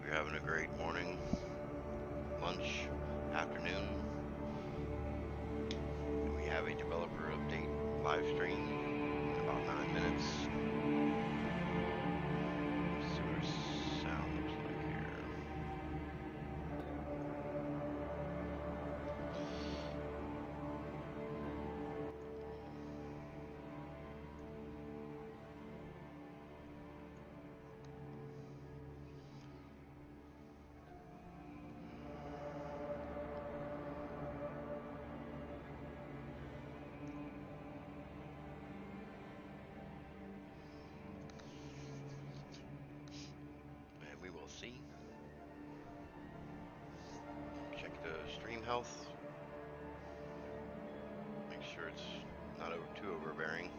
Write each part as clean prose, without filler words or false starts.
Hope you're having a great morning, lunch, afternoon. We have a developer update live stream in about 9 minutes. Let's see what our sound looks like here. And we will see. Check the stream health. Make sure it's not too overbearing.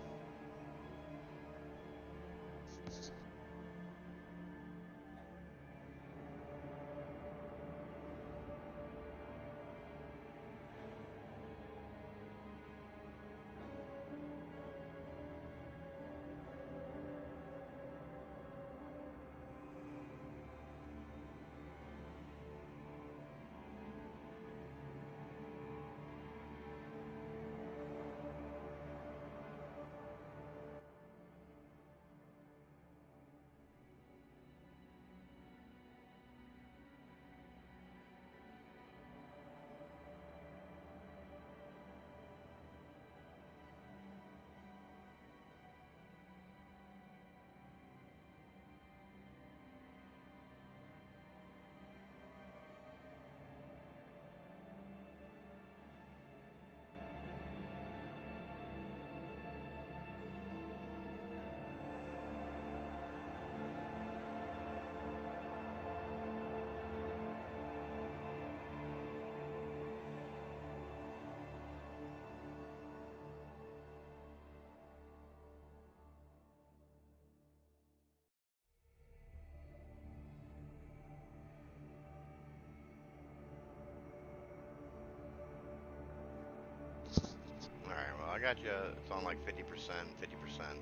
Alright, well, I got you. It's on like 50%, 50%.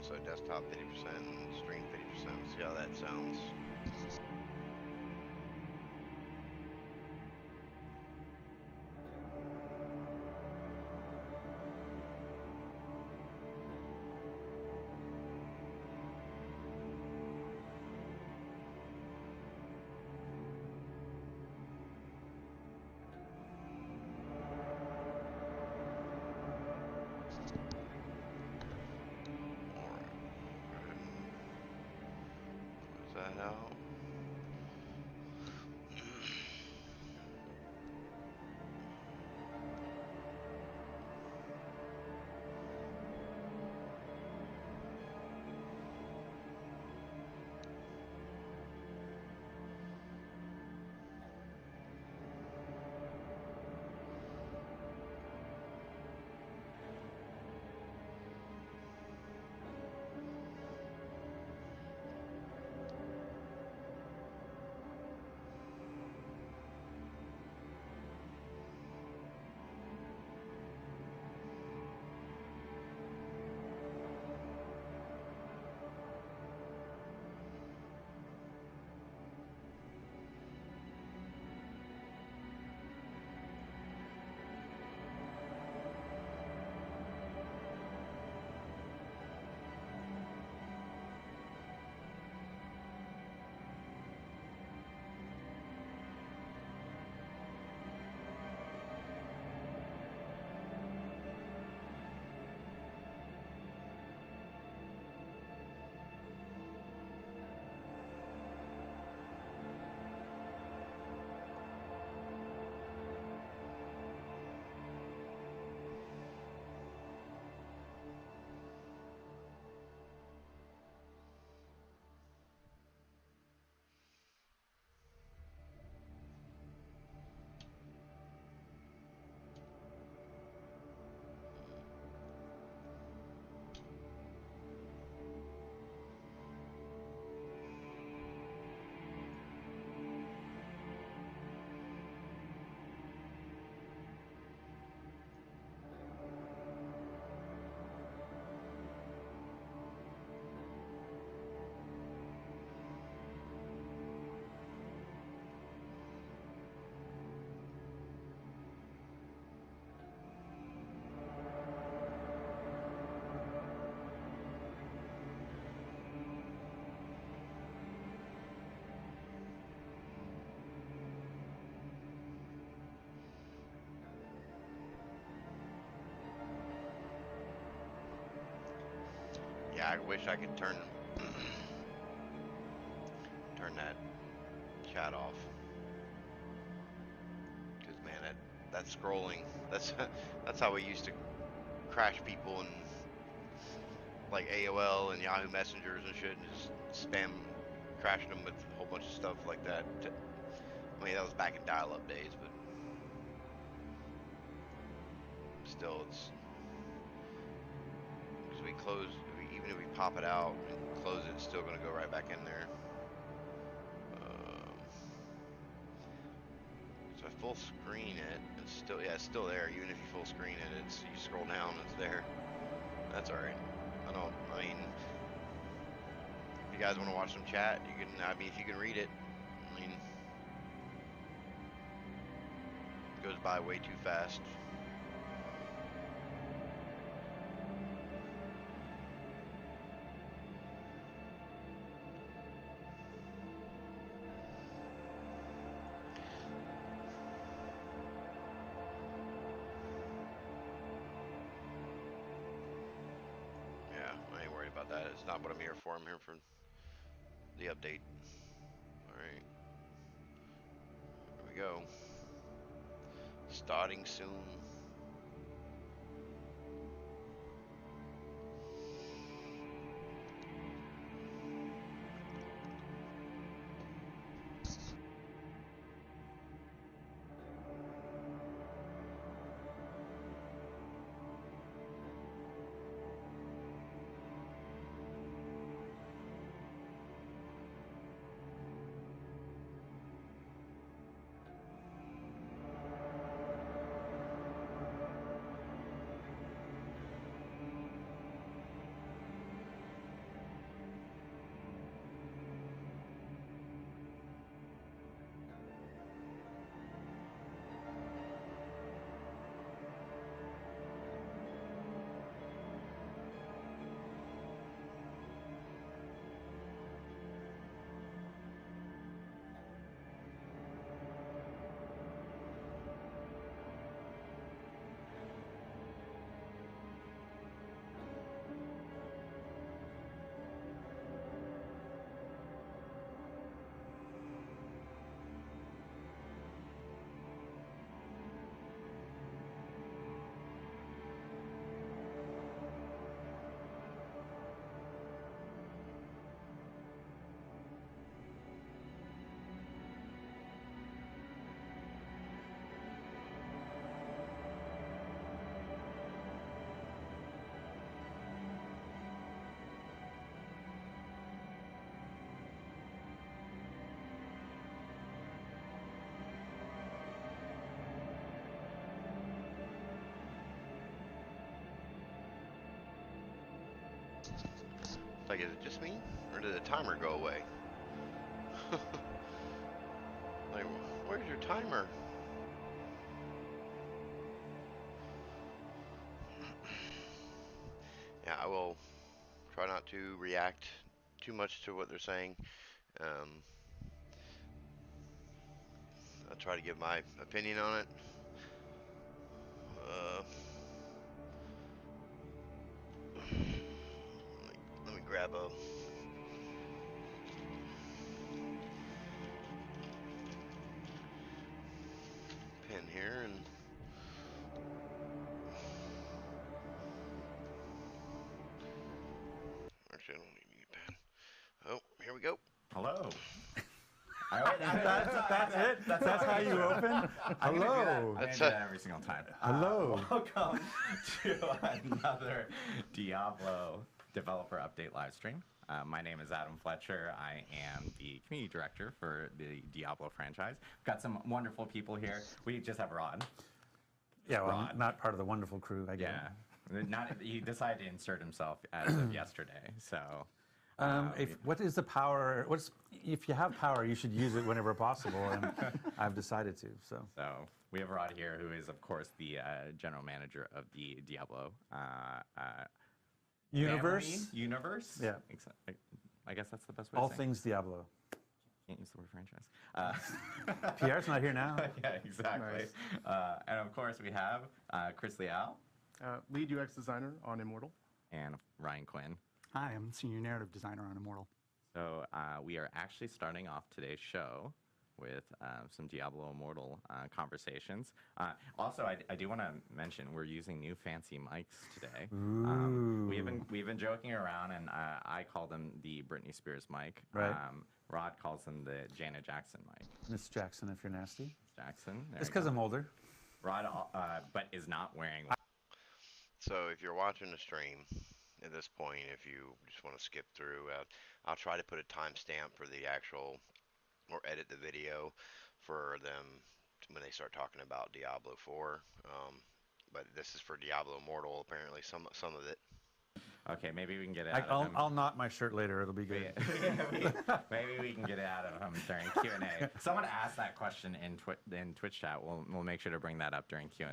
So desktop 50% and stream 50%. See how that sounds. Alright, go ahead and close that out. I wish I could turn that chat off. Because man, that scrolling, that's that's how we used to crash people and like AOL and Yahoo Messengers and shit, and just spam crashing them with a whole bunch of stuff like that. I mean, that was back in dial-up days, but still, it's because we close. Even if we pop it out and close it, it's still going to go right back in there. So I full screen it, it's still, yeah, it's still there. Even if you full screen it, it's, you scroll down, it's there. That's all right. I mean, if you guys want to watch some chat, you can. I mean, if you can read it, I mean, it goes by way too fast. Yeah, I ain't worried about that. It's not what I'm here for. I'm here for the update. All right, here we go. Starting soon. It's like, is it just me, or did the timer go away? Like, where's your timer? Yeah, I will try not to react too much to what they're saying. Um, I'll try to give my opinion on it. Let me grab a pen here and actually I don't need a pen. Oh, here we go. Hello. That's it? That's how you open? I'm Hello. gonna do that every single time. Hello. Welcome to another Diablo developer update live stream. My name is Adam Fletcher. I am the community director for the Diablo franchise. We've got some wonderful people here. We just have Rod. Yeah, well, Rod. not part of the wonderful crew, I guess. Yeah. He decided to insert himself as of yesterday, so... what is the power? If you have power, you should use it whenever possible, and I've decided to. So we have Rod here, who is, of course, the general manager of the Diablo universe. Universe. Yeah. I guess that's the best way. All to say things Diablo. Can't use the word franchise. Pierre's not here now. Yeah, exactly. Nice. And of course, we have Chris Leal. Lead UX designer on Immortal. And Ryan Quinn. Hi, I'm senior narrative designer on Immortal. So we are actually starting off today's show with some Diablo Immortal conversations. Also, I do want to mention we're using new fancy mics today. We've been joking around, and I call them the Britney Spears mic. Right. Rod calls them the Janet Jackson mic. Miss Jackson, if you're nasty. Jackson. It's because I'm older. Rod, but is not wearing. So if you're watching the stream at this point, if you just want to skip through, I'll try to put a timestamp for the actual, or edit the video for them when they start talking about Diablo 4. But this is for Diablo Immortal, apparently, some of it. Okay, maybe we can get it out of him. I'll knot my shirt later. It'll be good. Maybe we can get it out of him during Q&A. Someone asked that question in Twitch chat. We'll make sure to bring that up during Q&A.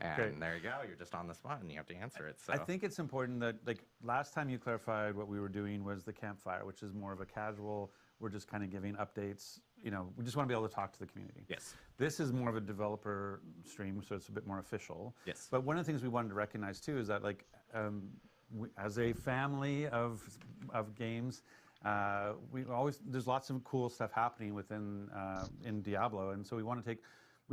And Great. there you go. You're just on the spot, and you have to answer it. So I think it's important that, like, last time you clarified what we were doing was the campfire, which is more of a casual, we're just kind of giving updates. You know, we just want to be able to talk to the community. Yes. This is more of a developer stream, so it's a bit more official. Yes. But one of the things we wanted to recognize, too, is that, like, as a family of games, there's lots of cool stuff happening within in Diablo, and so we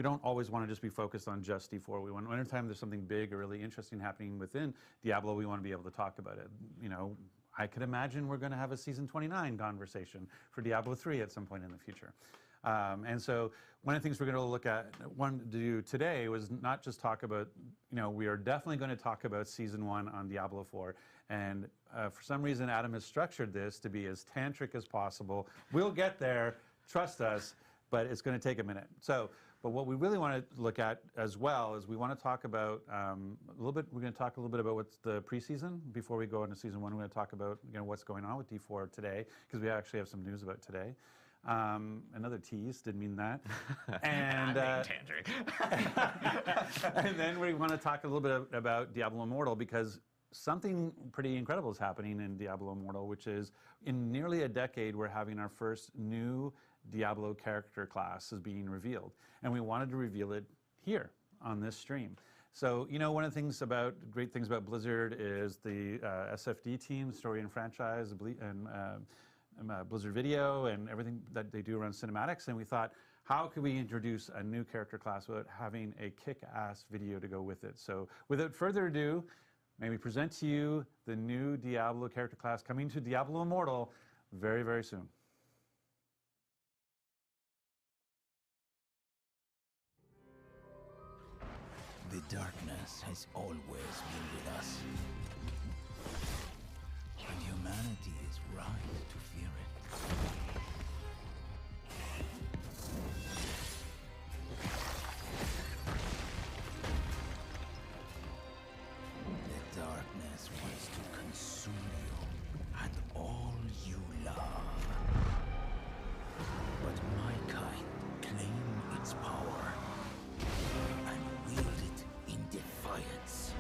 don't always want to just be focused on just D4. We want, anytime there's something big or really interesting happening within Diablo, we want to be able to talk about it. You know, I could imagine we're going to have a season 29 conversation for Diablo 3 at some point in the future. And so one of the things we're going to look at, to do today was not just talk about, you know, we are definitely going to talk about Season 1 on Diablo 4. And for some reason, Adam has structured this to be as tantric as possible. We'll get there, trust us, but it's going to take a minute. But what we really want to look at as well is we want to talk about we're going to talk a little bit about what's the preseason before we go into Season 1. We're going to talk about, you know, what's going on with D4 today, because we actually have some news about today. Another tease, didn't mean that. And, and then we want to talk a little bit about Diablo Immortal, because something pretty incredible is happening in Diablo Immortal, which is in nearly a decade, we're having our first new Diablo character class is being revealed. And we wanted to reveal it here on this stream. So, you know, one of the great things about Blizzard is the SFD team, Story and Franchise, and Blizzard Video, and everything that they do around cinematics. And we thought, how could we introduce a new character class without having a kick-ass video to go with it? So without further ado, may we present to you the new Diablo character class coming to Diablo Immortal very, very soon. The darkness has always been with us. And humanity is right to fear it. The darkness wants to consume you and all you love. But my kind claim its power and wield it in defiance.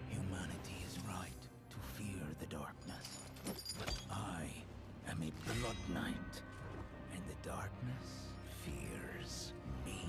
Humanity is right to fear the darkness. But I am a blood knight, and the darkness fears me.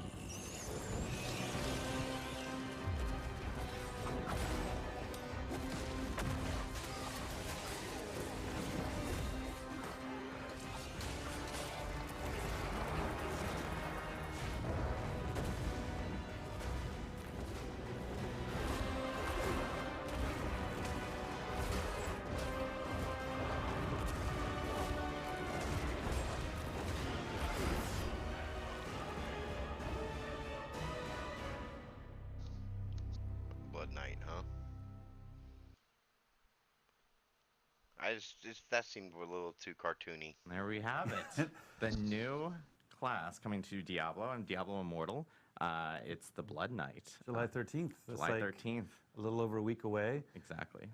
Blood Knight, huh? That seemed a little too cartoony. there we have it. The new class coming to Diablo and Diablo Immortal. It's the Blood Knight. July 13th. That's July like 13th. a little over a week away. Exactly.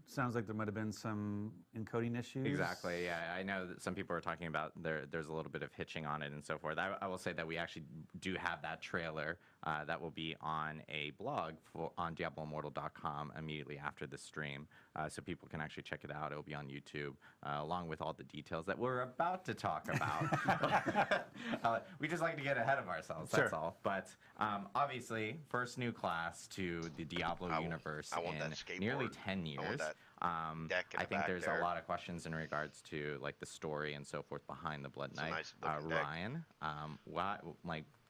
Sounds like there might have been some encoding issues. Exactly. Yeah, I know that some people are talking about there's a little bit of hitching on it and so forth. I will say that we actually do have that trailer that will be on a blog on DiabloImmortal.com immediately after the stream, so people can actually check it out. It will be on YouTube, along with all the details that we're about to talk about. We just like to get ahead of ourselves, that's all. But obviously, first new class to the Diablo universe in nearly 10 years. I think there's a lot of questions in regards to like the story and so forth behind the Blood Knight. Ryan,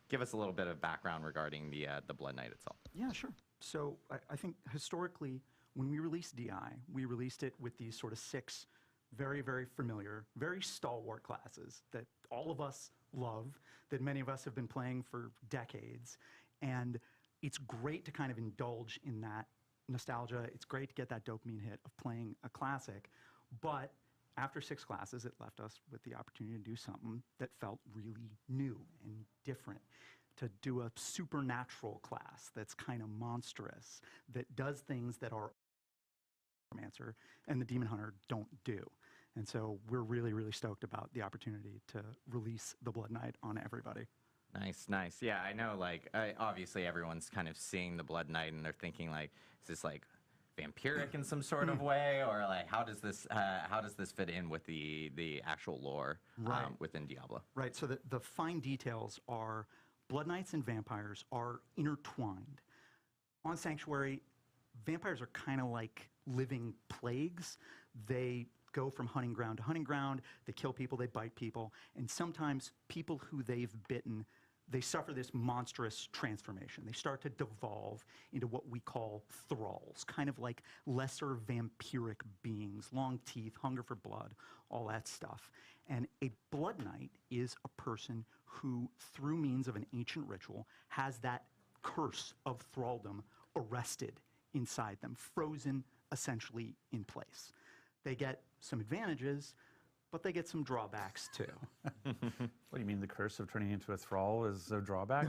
give us a little bit of background regarding the Blood Knight itself. Yeah, sure. So I think historically, when we released DI, we released it with these sort of 6 very, very familiar, very stalwart classes that all of us love, that many of us have been playing for decades. And it's great to kind of indulge in that nostalgia. It's great to get that dopamine hit of playing a classic. But after 6 classes, it left us with the opportunity to do something that felt really new and different. To do a supernatural class that's kind of monstrous, that does things that our Necromancer and the Demon Hunter don't do. And so we're really, really stoked about the opportunity to release the Blood Knight on everybody. Nice, nice. Yeah, I know, like, obviously everyone's kind of seeing the Blood Knight and they're thinking, like, is this, like, vampiric in some sort of way? Or, like, how does this fit in with the actual lore within Diablo? Right, so the fine details are Blood Knights and vampires are intertwined. On Sanctuary, vampires are kind of like living plagues. They go from hunting ground to hunting ground. They kill people, they bite people, and sometimes people who they've bitten, they suffer this monstrous transformation. They start to devolve into what we call thralls, kind of like lesser vampiric beings, long teeth, hunger for blood, all that stuff. And a Blood Knight is a person who, through means of an ancient ritual, has that curse of thraldom arrested inside them, frozen essentially in place. They get some advantages, but they get some drawbacks too. What do you mean, the curse of turning into a thrall is a drawback?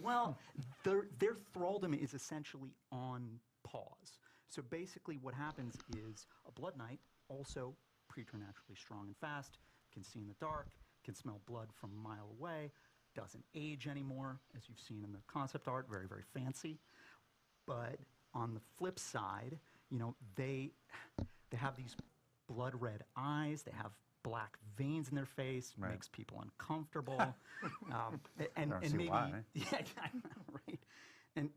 Well, their thraldom is essentially on pause. So basically what happens is a Blood Knight, also preternaturally strong and fast, can see in the dark, can smell blood from a mile away, doesn't age anymore, as you've seen in the concept art, very, very fancy. But on the flip side, you know, they have these blood red eyes, they have black veins in their face, makes people uncomfortable. And maybe, why. Yeah, I know, right?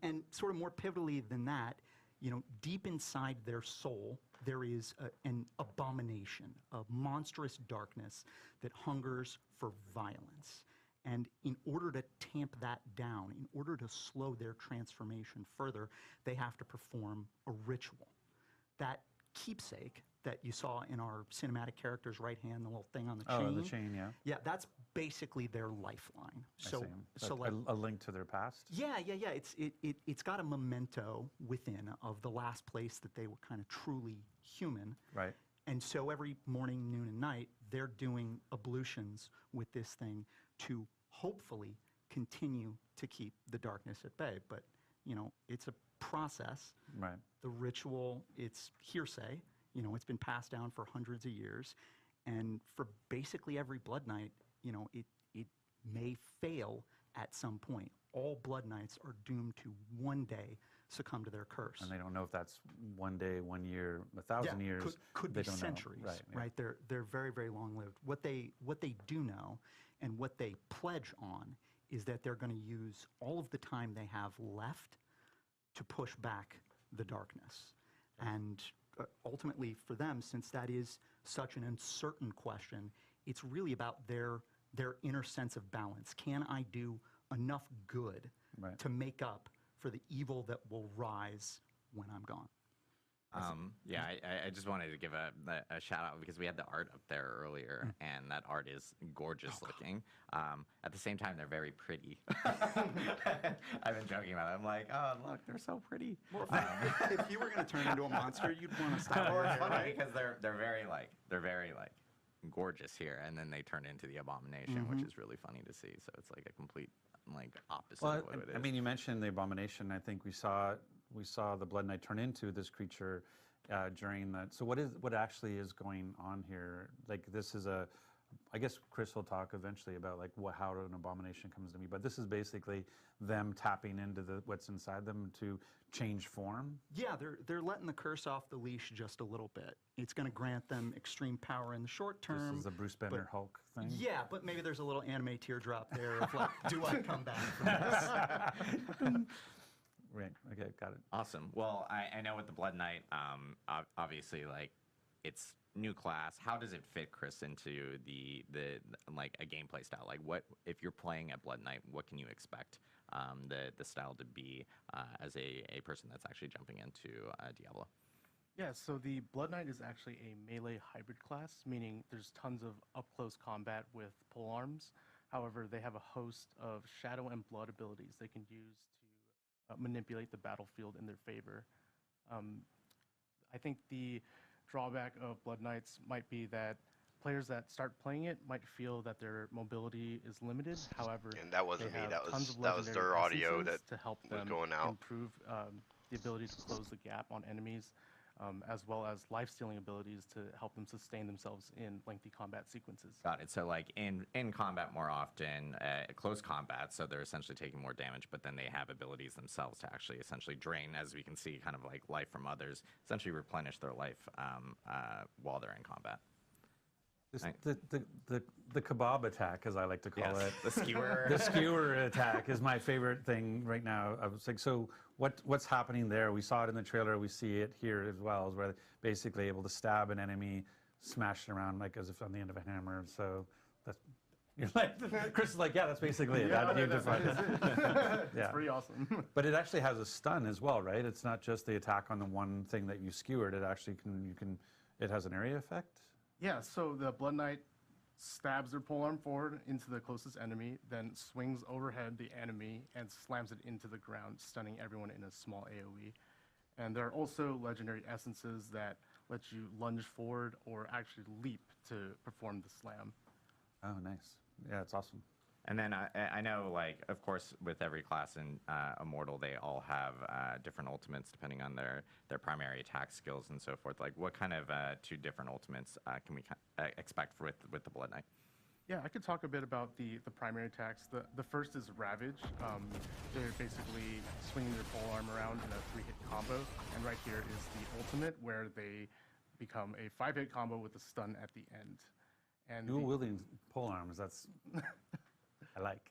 And sort of more pivotally than that, you know, deep inside their soul, there is an abomination, a monstrous darkness that hungers for violence. And in order to tamp that down, in order to slow their transformation further, they have to perform a ritual. That keepsake that you saw in our cinematic character's right hand, the little thing on the chain. Oh, the chain, yeah. Yeah, that's basically their lifeline. So like a link to their past? Yeah. It's got a memento within of the last place that they were kind of truly human. Right. And so every morning, noon, and night, they're doing ablutions with this thing to hopefully continue to keep the darkness at bay. But, you know, it's a process. Right. The ritual, it's hearsay. You know, it's been passed down for hundreds of years. And for basically every Blood Knight, you know, it may fail at some point. All Blood Knights are doomed to one day succumb to their curse. And they don't know if that's 1 day, 1 year, 1,000 years. Could they be don't centuries, know. right? They're very, very long-lived. What they do know and what they pledge on is that they're going to use all of the time they have left to push back the darkness. And ultimately for them, since that is such an uncertain question, it's really about their inner sense of balance. Can I do enough good to make up for the evil that will rise when I'm gone? Yeah, I just wanted to give a shout out because we had the art up there earlier, and that art is gorgeous looking. At the same time, they're very pretty. I've been joking about it. I'm like, oh, look, they're so pretty. Well, if you were going to turn into a monster, you'd want to stop. Well, it's funny because they're very gorgeous here, and then they turn into the abomination, which is really funny to see. So it's like a complete opposite of what it is. I mean, you mentioned the abomination. I think we saw the Blood Knight turn into this creature during that. So what actually is going on here? Like, this is a I guess Chris will talk eventually about like how an abomination comes to be, but this is basically them tapping into what's inside them to change form. Yeah, they're letting the curse off the leash just a little bit. It's going to grant them extreme power in the short term. This is the Bruce Banner Hulk thing. Yeah, but maybe there's a little anime teardrop there of like, do I come back from this? Right. Okay. Got it. Awesome. Well, I know with the Blood Knight, obviously, like, it's new class. How does it fit, Chris, into the like a gameplay style? Like, what if you're playing at Blood Knight? What can you expect the style to be as a person that's actually jumping into Diablo? Yeah, so the Blood Knight is actually a melee hybrid class, meaning there's tons of up-close combat with polearms. However, they have a host of shadow and blood abilities they can use to manipulate the battlefield in their favor. I think the drawback of Blood Knights might be that players that start playing it might feel that their mobility is limited. However, And that wasn't they me. have That tons was of that was legendary their audio essences that to help was them going out. improve the ability to close the gap on enemies, as well as life-stealing abilities to help them sustain themselves in lengthy combat sequences. Got it. So like in combat more often, close combat, so they're essentially taking more damage, but then they have abilities themselves to actually essentially drain, as we can see, kind of like life from others, essentially replenish their life while they're in combat. The kebab attack, as I like to call it. The skewer. The skewer attack is my favorite thing right now. I was like, so what's happening there? We saw it in the trailer. We see it here as well, is where they're basically able to stab an enemy, smash it around like as if on the end of a hammer. So that's, you're like, Chris is like, yeah, that's basically it. Yeah, You've that's defined it. it's pretty awesome. But it actually has a stun as well, right? It's not just the attack on the one thing that you skewered. It actually it has an area effect. Yeah, so the Blood Knight stabs their polearm forward into the closest enemy, then swings overhead the enemy and slams it into the ground, stunning everyone in a small AoE. And there are also legendary essences that let you lunge forward or actually leap to perform the slam. Oh, nice. Yeah, it's awesome. And then I know, like, of course, with every class in Immortal, they all have different ultimates depending on their primary attack skills and so forth. Like, what kind of two different ultimates can we expect with the Blood Knight? Yeah, I could talk a bit about the primary attacks. The first is Ravage. They're basically swinging their polearm around in a 3-hit combo. And right here is the ultimate, where they become a 5-hit combo with a stun at the end. And Dual wielding polearms, that's... I like.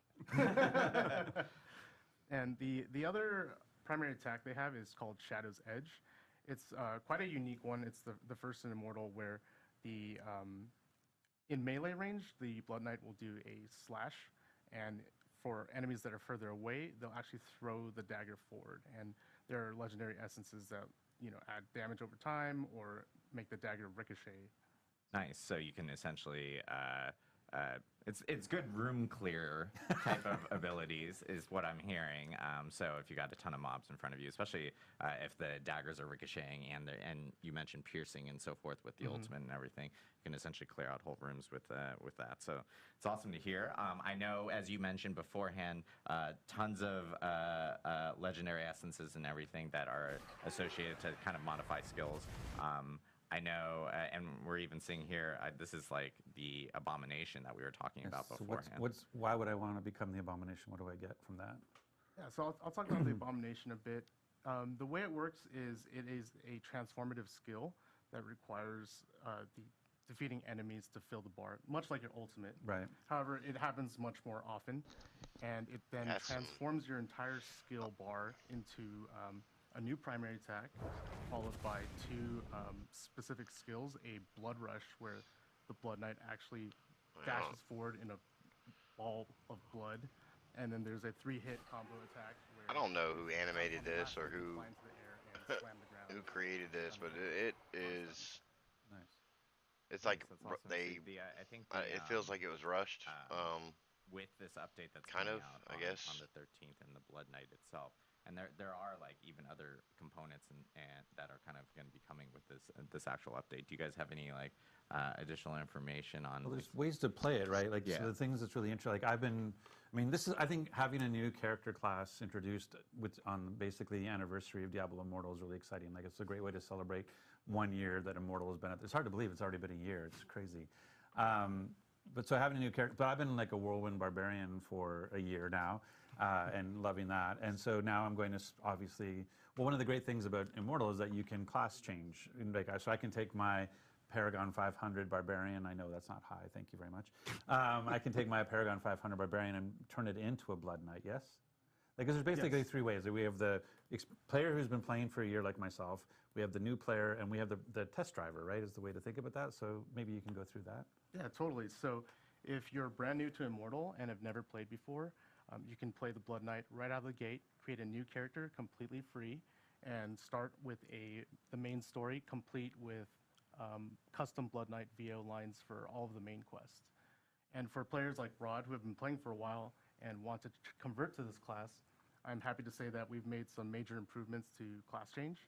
And the other primary attack they have is called Shadow's Edge. It's quite a unique one. It's the first in Immortal where in melee range, the Blood Knight will do a slash, and for enemies that are further away, they'll actually throw the dagger forward. And there are legendary essences that add damage over time or make the dagger ricochet. Nice. So you can essentially, it's good room clear type of abilities is what I'm hearing. So if you got a ton of mobs in front of you, especially if the daggers are ricocheting and you mentioned piercing and so forth with the ultimate and everything, you can essentially clear out whole rooms with that. So it's awesome to hear. I know, as you mentioned beforehand, tons of legendary essences and everything that are associated to kind of modify skills. I know, and we're even seeing here, this is like the abomination that we were talking about So beforehand. why would I want to become the abomination? What do I get from that? Yeah, so I'll talk about the abomination a bit. The way it works is it is a transformative skill that requires defeating enemies to fill the bar, much like your ultimate. Right. However, it happens much more often, and it then transforms your entire skill bar into a new primary attack, followed by 2 specific skills, a Blood Rush, where the Blood Knight actually dashes forward in a ball of blood, and then there's a 3-hit combo attack. Where I don't know who animated this or who fly into the air and slam the ground. who created this, but it is. Nice. It's like That's awesome. they. I think It feels like it was rushed. with this update that's kind coming of, out I guess. on the 13th and the Blood Knight itself. And there are like even other components and that are kind of going to be coming with this actual update. Do you guys have any like additional information on? Well, there's ways to play it, right? Like, Yeah. so the things that's really interesting. Like, I think having a new character class introduced on basically the anniversary of Diablo Immortal is really exciting. Like, it's a great way to celebrate 1 year that Immortal has been at. It's hard to believe it's already been a year. It's crazy. but so having a new character, but I've been like a whirlwind barbarian for a year now, and loving that. And so now I'm going to obviously. Well, one of the great things about Immortal is that you can class change. So I can take my Paragon 500 Barbarian. I know that's not high. Thank you very much. I can take my Paragon 500 Barbarian and turn it into a Blood Knight. Yes. Like, there's basically three ways. We have the player who's been playing for a year, like myself. We have the new player, and we have the test driver. Right, is the way to think about that. So maybe you can go through that. Yeah, totally. So if you're brand new to Immortal and have never played before, you can play the Blood Knight right out of the gate, create a new character completely free, and start with the main story complete with custom Blood Knight VO lines for all of the main quests. And for players like Rod, who have been playing for a while and want to convert to this class, I'm happy to say that we've made some major improvements to class change.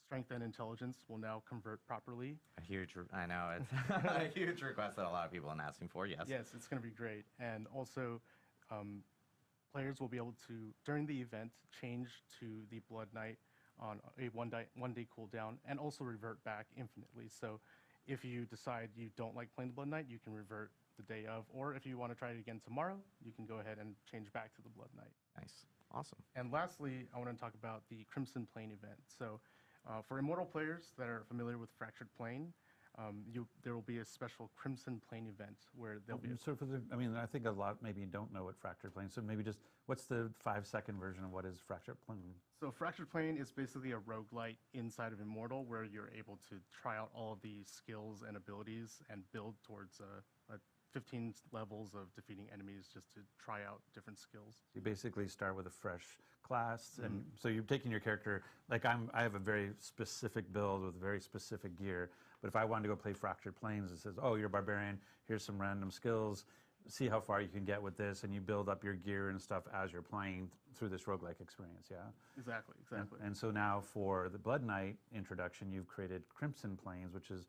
Strength and intelligence will now convert properly. I know, it's a huge request that a lot of people are asking for, yes. Yes, it's going to be great. And also, players will be able to, during the event, change to the Blood Knight on a one-day cooldown, and also revert back infinitely. So if you decide you don't like playing the Blood Knight, you can revert the day of, or if you want to try it again tomorrow, you can go ahead and change back to the Blood Knight. Nice. Awesome. And lastly, I want to talk about the Crimson Plane event. So for Immortal players that are familiar with Fractured Plane, there will be a special Crimson Plane event where there'll be. So I think a lot maybe don't know what Fractured Plane. So maybe just what's the 5-second version of what is Fractured Plane? So Fractured Plane is basically a roguelite inside of Immortal where you're able to try out all of the skills and abilities and build towards 15 levels of defeating enemies just to try out different skills. You basically start with a fresh class, and so you're taking your character. Like I have a very specific build with very specific gear. But if I wanted to go play Fractured Planes, it says, "Oh, you're a barbarian. Here's some random skills. See how far you can get with this," and you build up your gear and stuff as you're playing through this roguelike experience. Yeah. Exactly. And so now for the Blood Knight introduction, you've created Crimson Planes, which is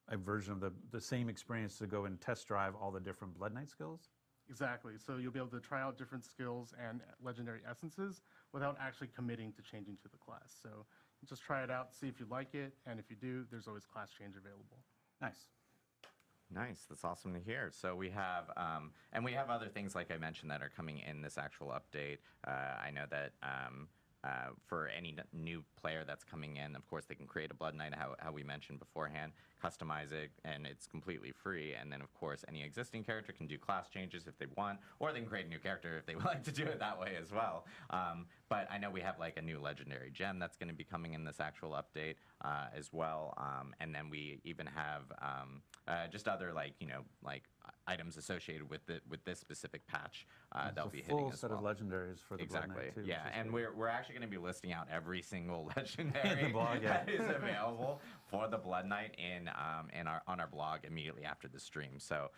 a version of the same experience to go and test drive all the different Blood Knight skills? Exactly. So you'll be able to try out different skills and legendary essences without actually committing to changing to the class. So just try it out, see if you like it, and if you do, there's always class change available. Nice. Nice. That's awesome to hear. So we have, and we have other things like I mentioned that are coming in this actual update. I know that for any new player that's coming in, of course, they can create a Blood Knight, how we mentioned beforehand, customize it, and it's completely free. And then, of course, any existing character can do class changes if they want, or they can create a new character if they would like to do it that way as well. But I know we have like a new legendary gem that's going to be coming in this actual update as well. And then we even have just other like items associated with this specific patch that'll be hitting as well. Full set of legendaries for the Blood Knight too. Yeah, and we're actually going to be listing out every single legendary blog, that is available for the Blood Knight on our blog immediately after the stream. So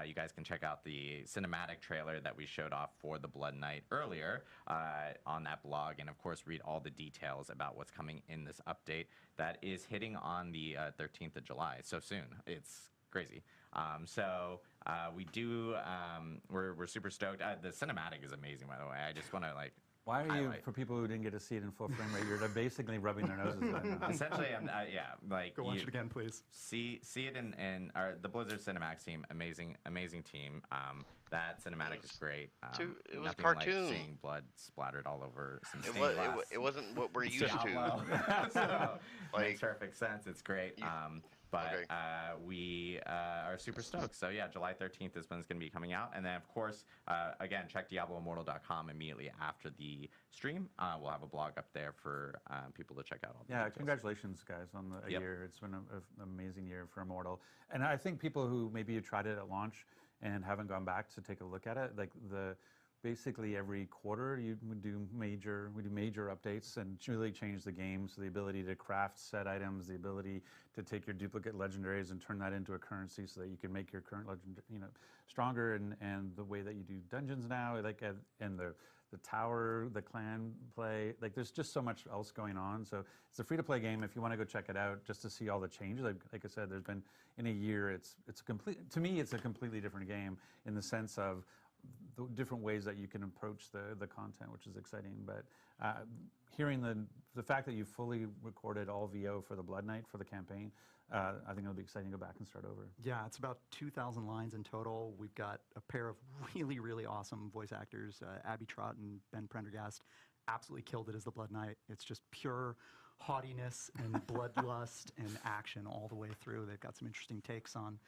you guys can check out the cinematic trailer that we showed off for the Blood Knight earlier on that blog, and of course read all the details about what's coming in this update that is hitting on the 13th of July. So soon. It's crazy. We do. We're super stoked. The cinematic is amazing, by the way. I just want to Why are you, for people who didn't get to see it in full frame rate, you're basically rubbing their noses in it. Essentially, Go watch it again, please. See it in the Blizzard Cinematics team. Amazing team. That cinematic is great. It was nothing cartoon. like seeing blood splattered all over some stained It glass. wasn't what we're used Diablo. to. So, Like- makes perfect sense. It's great. We are super stoked. So yeah, July 13th is when it's going to be coming out. And then, of course, again, check DiabloImmortal.com immediately after the stream. We'll have a blog up there for people to check out all the details. Congratulations, guys, on the year. It's been an amazing year for Immortal. And I think people who maybe tried it at launch and haven't gone back to take a look at it, basically every quarter we do major updates and really change the game. So the ability to craft set items, the ability to take your duplicate legendaries and turn that into a currency so that you can make your current legend stronger, and the way that you do dungeons now, and the tower, the clan play, there's just so much else going on. So it's a free-to-play game. If you want to go check it out just to see all the changes, like I said, there's been in a year. To me it's a completely different game in the sense of the different ways that you can approach the content, which is exciting. But hearing the fact that you fully recorded all VO for the Blood Knight for the campaign, I think it'll be exciting to go back and start over. Yeah, it's about 2,000 lines in total. We've got a pair of really, really awesome voice actors, Abby Trott and Ben Prendergast. Absolutely killed it as the Blood Knight. It's just pure haughtiness and bloodlust and action all the way through. They've got some interesting takes on,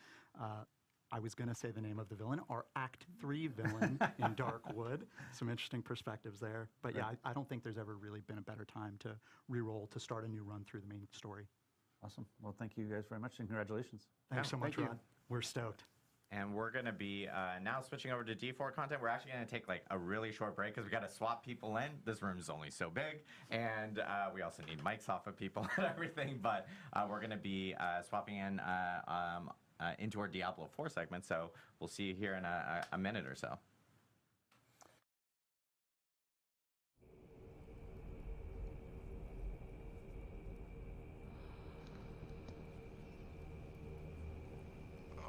I was going to say the name of the villain, our Act 3 villain in Darkwood. Some interesting perspectives there. But yeah, I don't think there's ever really been a better time to re-roll, to start a new run through the main story. Awesome. Well, thank you guys very much, and congratulations. Thanks so much, thank you. Rod. We're stoked. And we're going to be now switching over to D4 content. We're actually going to take like a really short break because we got to swap people in. This room is only so big, and we also need mics off of people and everything. But we're going to be swapping in into our Diablo 4 segment. So we'll see you here in a minute or so.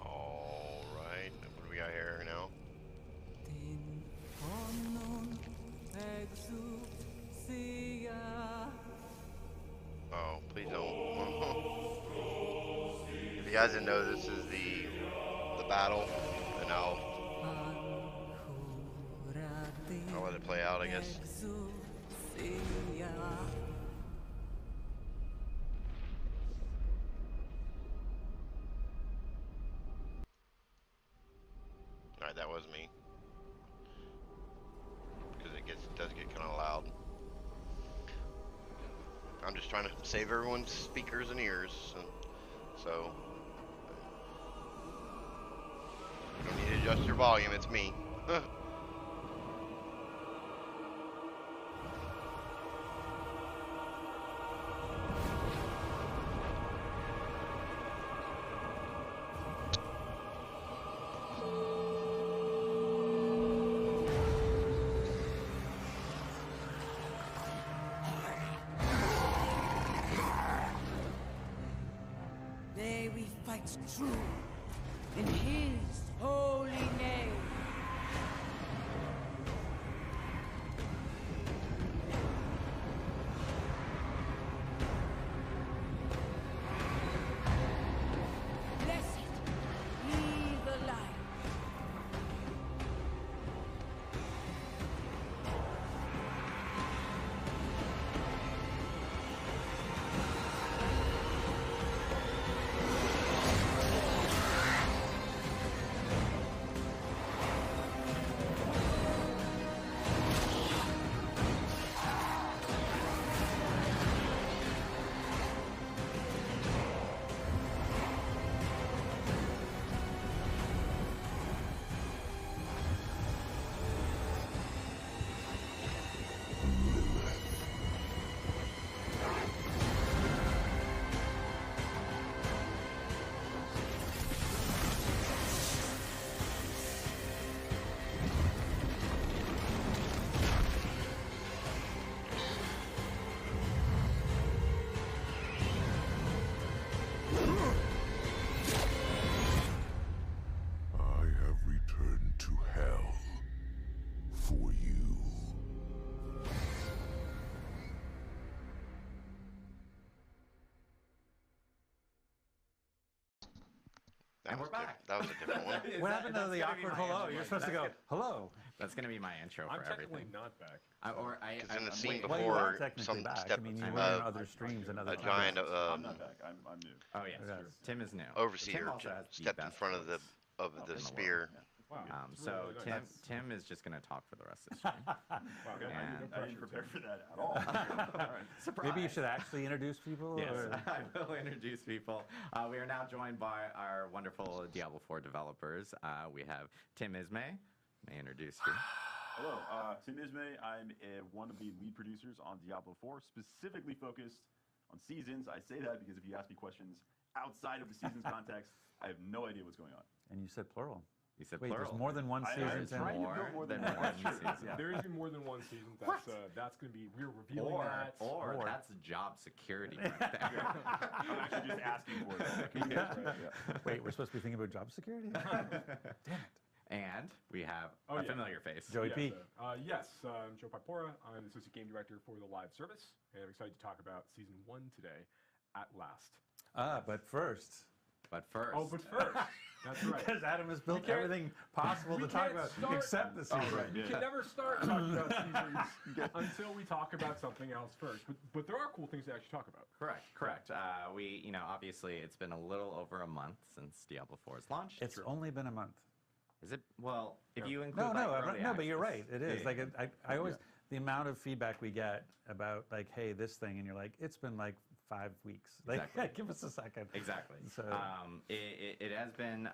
All right, what do we got here now? Oh, please don't. If you guys didn't know, this is the battle, and I'll let it play out, I guess. All right, that was me, because it does get kind of loud. I'm just trying to save everyone's speakers and ears, and so you don't need to adjust your volume. It's me. May we fight true in his holy name. Blessed be the light. I have returned to hell for you. And we're back. That was a different one. What happened to the awkward hello? You're supposed to go, hello. That's going to be my intro I'm for technically everything. not back. Because in the scene wait, Well, you are before, technically some back. step, I mean, you I'm were back. in other streams and other a giant I'm not back. I'm new. Oh yes, Yes. Tim is new. overseer Tim also has the stepped in best front of the voice of in the the spear. Wow. it's So really nice. Tim is just going to talk for the rest of the stream. Wow, good. And- I didn't prepare for that at all. All right. Surprise. Maybe you should actually introduce people? Yes, Or? I will introduce people. We are now joined by our wonderful Diablo 4 developers. We have Tim Ismay. May I introduce you? Hello, Tim Ismay. I'm one of the lead producers on Diablo 4, specifically focused on seasons. I say that because if you ask me questions outside of the season's context, I have no idea what's going on. And you said plural. You said Wait, plural. there's more than one I- season. I'm Tim? trying to build more than one season. Yeah. There is more than one season. That's going to be, we're revealing that. Or Or- that's job security right there. I'm actually just asking for it. That's right. Wait, we're supposed to be thinking about job security? And we have Oh, a yeah. familiar face. Joey P. Yes, I'm Joe Pipora. I'm the Associate Game Director for the live service, and I'm excited to talk about Season 1 today, at last. But first. But first. Oh, but first. That's right. Because Adam has built can't- everything possible we to talk can't about start- except the season. We can never start talking about seasons until we talk about something else first. But there are cool things to actually talk about. Correct. We, obviously it's been a little over a month since Diablo 4's launched. It's only been a month. Is it? Well, if you include No, early but you're access. right. It is. Yeah. Like I always the amount of feedback we get about like, hey, this thing, and you're like, it's been like 5 weeks. Like, Exactly. give us a second. Exactly. So It has been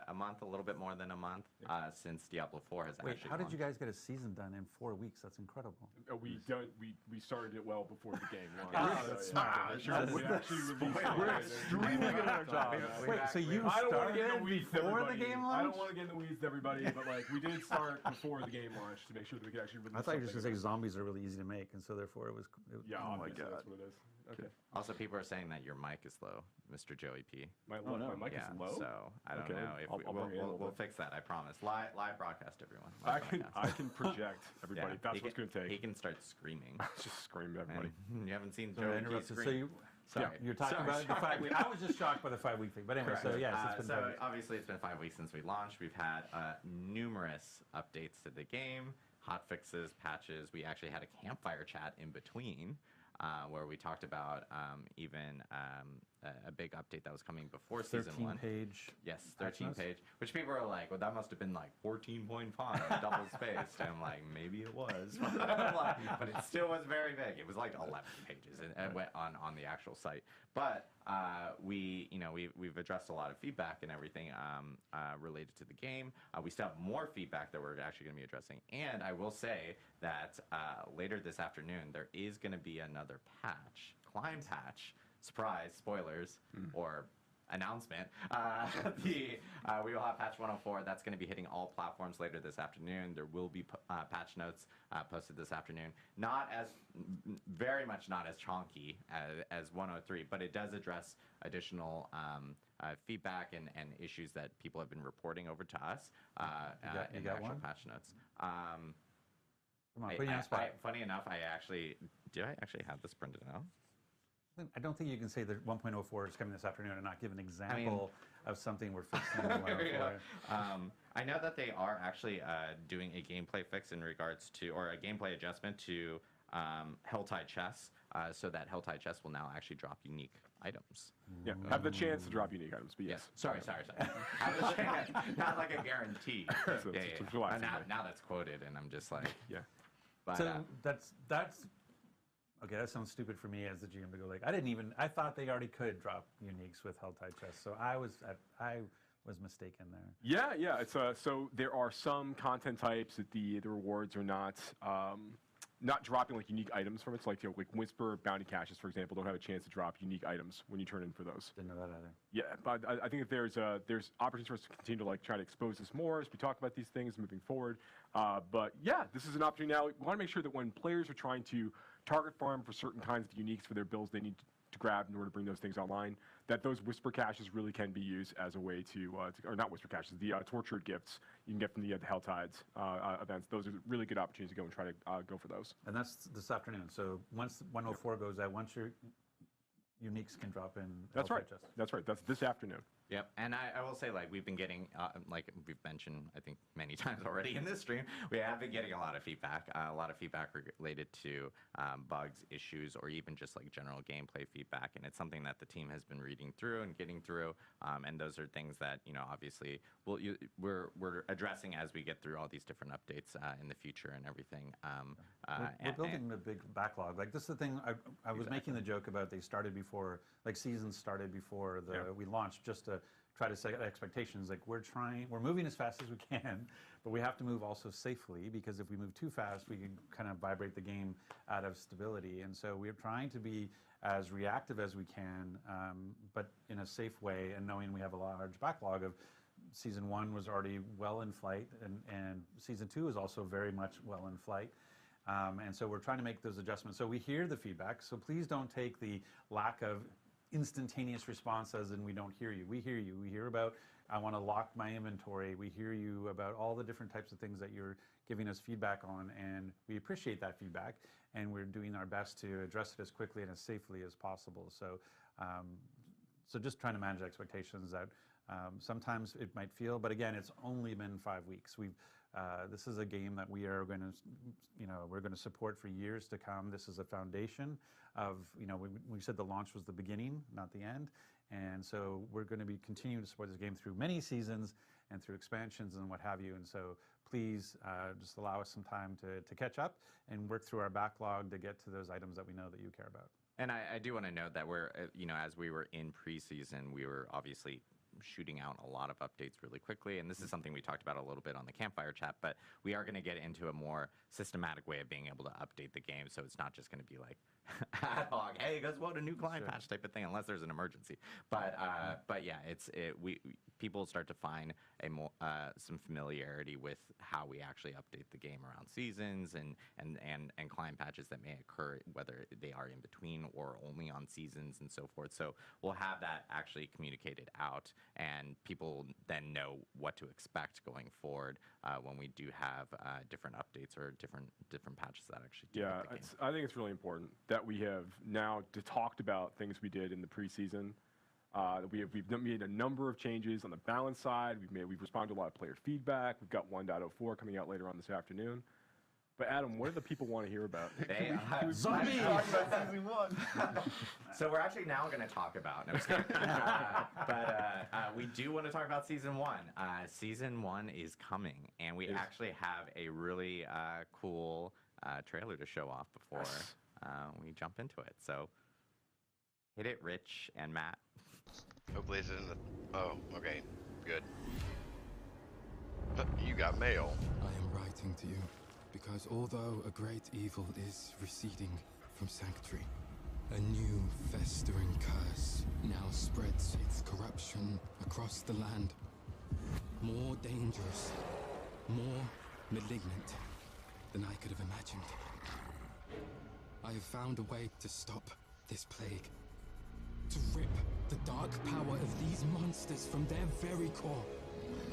a month, a little bit more than a month since Diablo 4 has wait, actually how did you launched. guys get a season done in 4 weeks? That's incredible. We started it well before the game launched. Ah, that's smart. We actually released it. We're extremely good at our job. Wait, so you I don't want to get in started the weeds, before the everybody. game I launched? don't want to get in the weeds, everybody, but like we did start before the game launched to make sure that we could actually release. I thought you were just something. gonna say zombies are really easy to make, and so therefore it was. Yeah, Oh my obviously, God. that's what it is. Okay. Also, people are saying that your mic is low, Mr. Joey P. My Oh, no. mic Yeah, is low. so I don't Okay, know if I'll bring it in a little we'll bit. fix that. I promise. Live broadcast, everyone. I Live can broadcast. project everybody. Yeah, That's he what's can- going to take. He can start screaming. Just scream at everybody. And you haven't seen Sorry, I Joey P interrupted. scream. So you, Sorry. you're talking Sorry, about the sorry. 5 week. I was just shocked by the 5 week thing, but anyway. So yes, it's been so 5 weeks. obviously it's been 5 weeks since we launched. We've had numerous updates to the game, hot fixes, patches. We actually had a campfire chat in between. Where we talked about even a big update that was coming before season 1. 13-page. Yes, patch 13 notes? page. Which people are like, well, that must have been like 14.5, double spaced. And I'm like, maybe it was. But it still was very big. It was like 11 pages and went on the actual site. But we've addressed a lot of feedback and everything related to the game. We still have more feedback that we're actually going to be addressing. And I will say that later this afternoon, there is going to be another patch, climb patch, surprise, spoilers, or announcement. We will have patch 104. That's going to be hitting all platforms later this afternoon. There will be patch notes posted this afternoon. Very much not as chonky as 103, but it does address additional feedback and issues that people have been reporting over to us You in got actual one? patch notes. Come on, put you on the spot. Funny enough, I actually have this printed out? I don't think you can say that 1.04 is coming this afternoon and not give an example of something we're fixing in 104. I know that they are actually doing a gameplay fix in regards to, or a gameplay adjustment to Helltide Chess, so that Helltide Chess will now actually drop unique items. Yeah, have the chance to drop unique items, but yes. Sorry. Have a chance, not like a guarantee. So Yeah, it's yeah. relaxing, Now, right? now that's quoted, and I'm just like, Yeah. but, So that's okay. That sounds stupid for me as the GM to go like, I thought they already could drop uniques with Helltide Chess, so I was mistaken there. Yeah. It's so there are some content types that the rewards are not dropping like unique items from it. So like like Whisper bounty caches, for example, don't have a chance to drop unique items when you turn in for those. Didn't know that either. Yeah, but I think that there's opportunities for us to continue to like try to expose this more as we talk about these things moving forward. But yeah, this is an opportunity now. We want to make sure that when players are trying to target farm for certain kinds of uniques for their builds they need to grab in order to bring those things online, that those Whisper caches really can be used as a way to or not Whisper caches, the tortured gifts you can get from the Helltides events. Those are really good opportunities to go and try to go for those. And that's this afternoon. So once 104 goes out, once your uniques can drop in. That's Helltide right. Chess. That's right. That's this afternoon. Yep, and I will say, like, we've been getting, like we've mentioned, I think, many times already in this stream, we have been getting a lot of feedback related to bugs, issues, or even just, like, general gameplay feedback, and it's something that the team has been reading through and getting through, and those are things that, obviously, we're addressing as we get through all these different updates in the future and everything. We're building a big backlog. Like, this is the thing, I was making the joke about they started before, like, seasons started before we launched, just to try to set expectations. Like, we're moving as fast as we can, but we have to move also safely, because if we move too fast, we can kind of vibrate the game out of stability. And so we're trying to be as reactive as we can, but in a safe way, and knowing we have a large backlog of Season 1 was already well in flight, and Season 2 is also very much well in flight. And so we're trying to make those adjustments. So we hear the feedback, so please don't take the lack of instantaneous responses and we don't hear you. We hear you. We hear about, I want to lock my inventory. We hear you about all the different types of things that you're giving us feedback on, and we appreciate that feedback, and we're doing our best to address it as quickly and as safely as possible. So, so just trying to manage expectations that sometimes it might feel, but again, it's only been 5 weeks. This is a game that we are going to, we're going to support for years to come. This is a foundation of, we said the launch was the beginning, not the end. And so we're going to be continuing to support this game through many seasons and through expansions and what have you. And so please just allow us some time to catch up and work through our backlog to get to those items that we know that you care about. And I do want to note that we're, as we were in preseason, we were obviously shooting out a lot of updates really quickly, and this is something we talked about a little bit on the campfire chat, but we are going to get into a more systematic way of being able to update the game, so it's not just going to be like ad hoc, hey, guess what, a new client patch type of thing, unless there's an emergency. But yeah, people start to find a more some familiarity with how we actually update the game around seasons and client patches that may occur, whether they are in between or only on seasons and so forth. So we'll have that actually communicated out, and people then know what to expect going forward when we do have different updates or different patches that actually do hit the game. I think it's really important that we have now talked about things we did in the preseason. We've made a number of changes on the balance side. We've responded to a lot of player feedback. We've got 1.04 coming out later on this afternoon. But Adam, what do the people want to hear about? Zombies! Season 1. So we're actually now going to talk about. No, but we do want to talk about Season 1. Season 1 is coming, and we actually have a really cool trailer to show off before we jump into it. So hit it, Rich and Matt. Hopefully it's in the... Oh, okay. Good. You got mail. I am writing to you because although a great evil is receding from Sanctuary, a new festering curse now spreads its corruption across the land. More dangerous, more malignant than I could have imagined. I have found a way to stop this plague. To rip the dark power of these monsters from their very core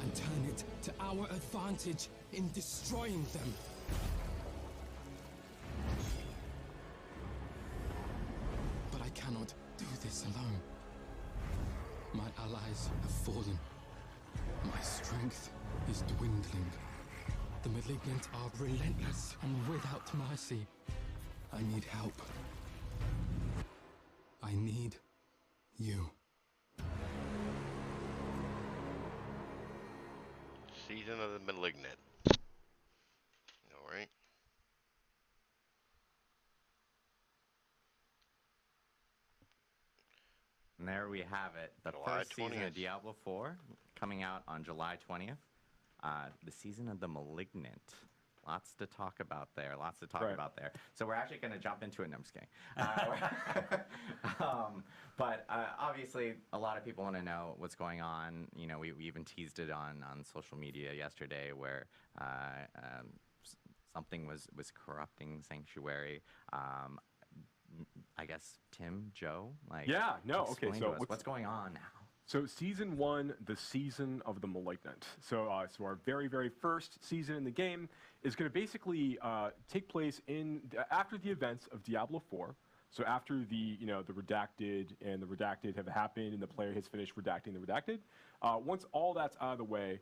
and turn it to our advantage in destroying them. But I cannot do this alone. My allies have fallen. My strength is dwindling. The malignant are relentless and without mercy. I need help. I need you. Season of the Malignant. All right. And there we have it. The July first season 20th. of Diablo 4 coming out on July 20th. The season of the Malignant. Lots to talk about there. So we're actually going to jump into it. No, I'm just kidding. But obviously, a lot of people want to know what's going on. We even teased it on social media yesterday where something was corrupting Sanctuary. I guess Tim, Joe, explain to us what's going on now. So Season 1, the Season of the Malignant. So our very, very first season in the game is going to basically take place after the events of Diablo 4. So after the redacted and the redacted have happened and the player has finished redacting the redacted, once all that's out of the way,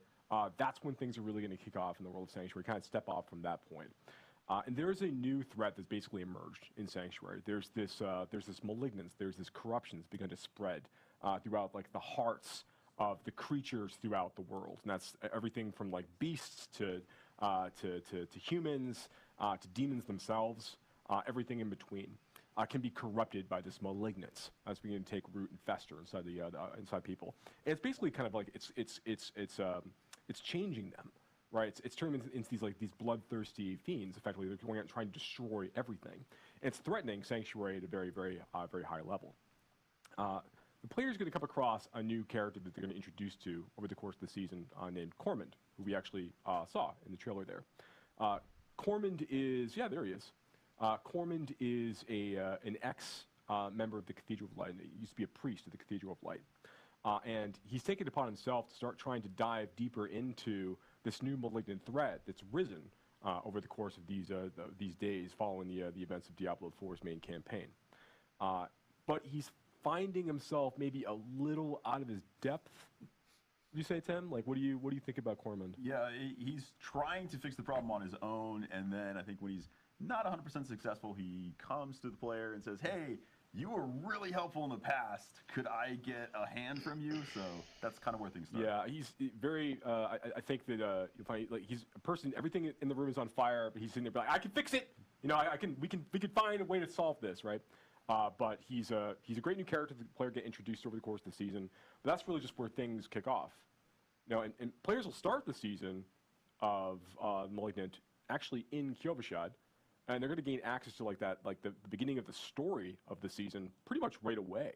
that's when things are really going to kick off in the world of Sanctuary, kind of step off from that point. And there is a new threat that's basically emerged in Sanctuary. There's this malignance, there's this corruption that's begun to spread throughout the hearts of the creatures throughout the world, and that's everything from beasts to humans to demons themselves, everything in between can be corrupted by this malignance that's beginning to take root and fester inside people. And it's basically kind of it's changing them. Right, it's turning them into these bloodthirsty fiends. Effectively, they're going out and trying to destroy everything. And it's threatening Sanctuary at a very, very, very high level. The player's going to come across a new character that they're going to introduce to over the course of the season, named Cormund, who we actually saw in the trailer there. Cormund is, there he is. Cormund is an ex member of the Cathedral of Light. He used to be a priest of the Cathedral of Light. And he's taken it upon himself to start trying to dive deeper into this new malignant threat that's risen over the course of these days following the events of Diablo 4's main campaign. But he's finding himself maybe a little out of his depth. You say, Tim? Like, what do you think about Cormund? Yeah, he's trying to fix the problem on his own, and then I think when he's not 100% successful, he comes to the player and says, "Hey, you were really helpful in the past. Could I get a hand from you?" So that's kind of where things start. Yeah, he's very. I think that you'll find like he's a person. Everything in the room is on fire, but he's sitting there like, "I can fix it. You know, we can find a way to solve this, right?" But he's a great new character that the player get introduced over the course of the season. But that's really just where things kick off. You know, and players will start the season of Malignant actually in Kyovashad, and they're going to gain access to like the beginning of the story of the season pretty much right away.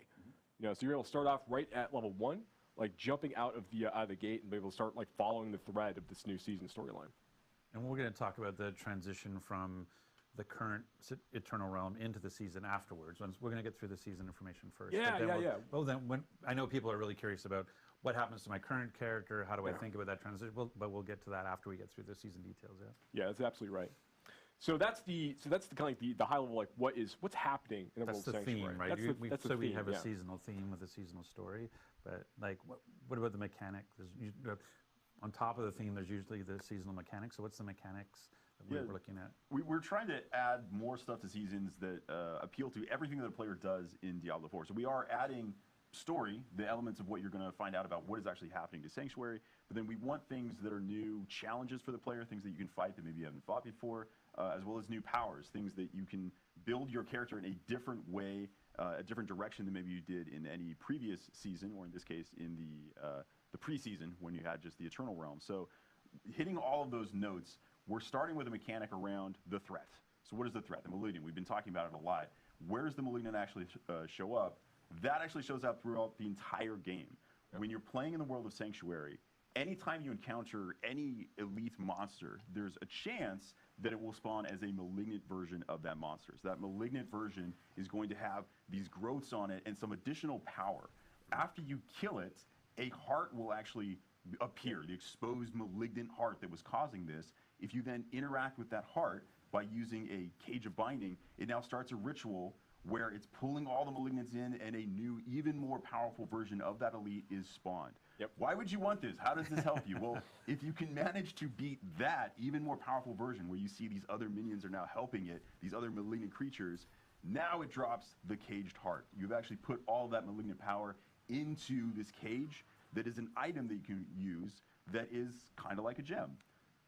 You know, so you're able to start off right at level 1, like jumping out of the gate and be able to start like following the thread of this new season storyline. And we're going to talk about the transition from the current Eternal Realm into the season afterwards. We're going to get through the season information first. Yeah, yeah. Well, then I know people are really curious about what happens to my current character. How do I think about that transition? But we'll get to that after we get through the season details. Yeah. Yeah, that's absolutely right. So that's the kind of like the high level, like what's happening in the That's world the of Sanctuary. theme, right? That's the we theme, have a yeah. seasonal theme with a seasonal story. But like, what about the mechanic? On top of the theme, there's usually the seasonal mechanics. So what's the mechanics that we're looking at? We're trying to add more stuff to seasons that appeal to everything that a player does in Diablo 4. So we are adding story, the elements of what you're going to find out about what is actually happening to Sanctuary, but then we want things that are new challenges for the player, things that you can fight that maybe you haven't fought before, as well as new powers, things that you can build your character in a different way, a different direction than maybe you did in any previous season, or in this case in the preseason when you had just the Eternal Realm. So hitting all of those notes, we're starting with a mechanic around the threat. So what is the threat? The Malignant. We've been talking about it a lot. Where does the Malignant actually show up? That actually shows up throughout the entire game. Yep. When you're playing in the world of Sanctuary, anytime you encounter any elite monster, there's a chance that it will spawn as a malignant version of that monster. So that malignant version is going to have these growths on it and some additional power. After you kill it, a heart will actually appear, the exposed malignant heart that was causing this. If you then interact with that heart by using a Cage of Binding, it now starts a ritual where it's pulling all the malignants in and a new, even more powerful version of that elite is spawned. Yep. Why would you want this? How does this help you? Well, if you can manage to beat that even more powerful version where you see these other minions are now helping it, these other malignant creatures, now it drops the caged heart. You've actually put all that malignant power into this cage that is an item that you can use that is kind of like a gem.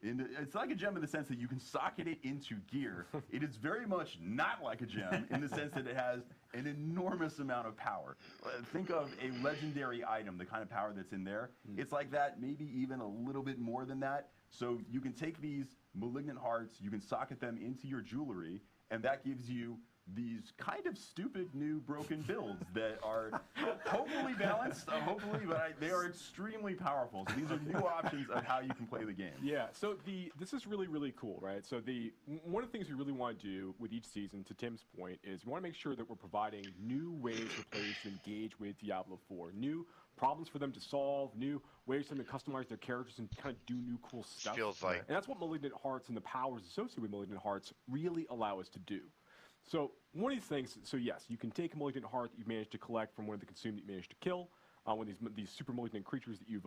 It's like a gem in the sense that you can socket it into gear. It is very much not like a gem in the sense that it has an enormous amount of power. Think of a legendary item, the kind of power that's in there. It's like that, maybe even a little bit more than that. So you can take these malignant hearts, you can socket them into your jewelry, and that gives you these kind of stupid new broken builds that are hopefully balanced, but they are extremely powerful. So these are new options of how you can play the game. Yeah, so this is really, really cool, right? So one of the things we really want to do with each season, to Tim's point, is we want to make sure that we're providing new ways for players to engage with Diablo 4, new problems for them to solve, new ways for them to customize their characters and kind of do new cool stuff. Feels like. And that's what Malignant Hearts and the powers associated with Malignant Hearts really allow us to do. So one of these things, so yes, you can take a malignant heart that you've managed to collect from one of the consumed that you managed to kill, one of these super malignant creatures that you've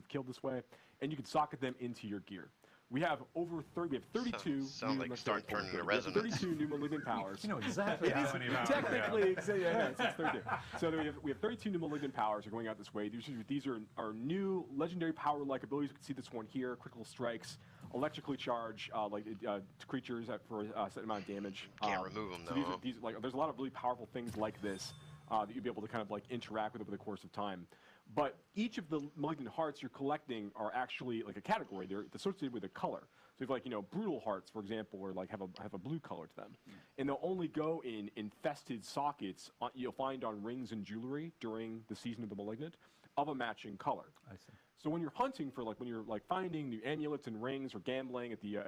killed this way, and you can socket them into your gear. We have over 30. We have 32. Sound like start turning the resonance. 32 new malignant powers. You know exactly how many powers. Technically, it's 32. So we have 32 new malignant powers are going out this way. These are new legendary power-like abilities. You can see this one here: critical strikes, electrically charged to creatures for a set amount of damage. Can't remove them though. So there's a lot of really powerful things like this that you'll be able to kind of like interact with over the course of time. But each of the malignant hearts you're collecting are actually like a category. They're associated with a color. So if like, you know, brutal hearts, for example, or like have a blue color to them. And they'll only go in infested sockets you'll find on rings and jewelry during the season of the malignant of a matching color. I see. So when you're hunting for, like, when you're like finding new amulets and rings or gambling at the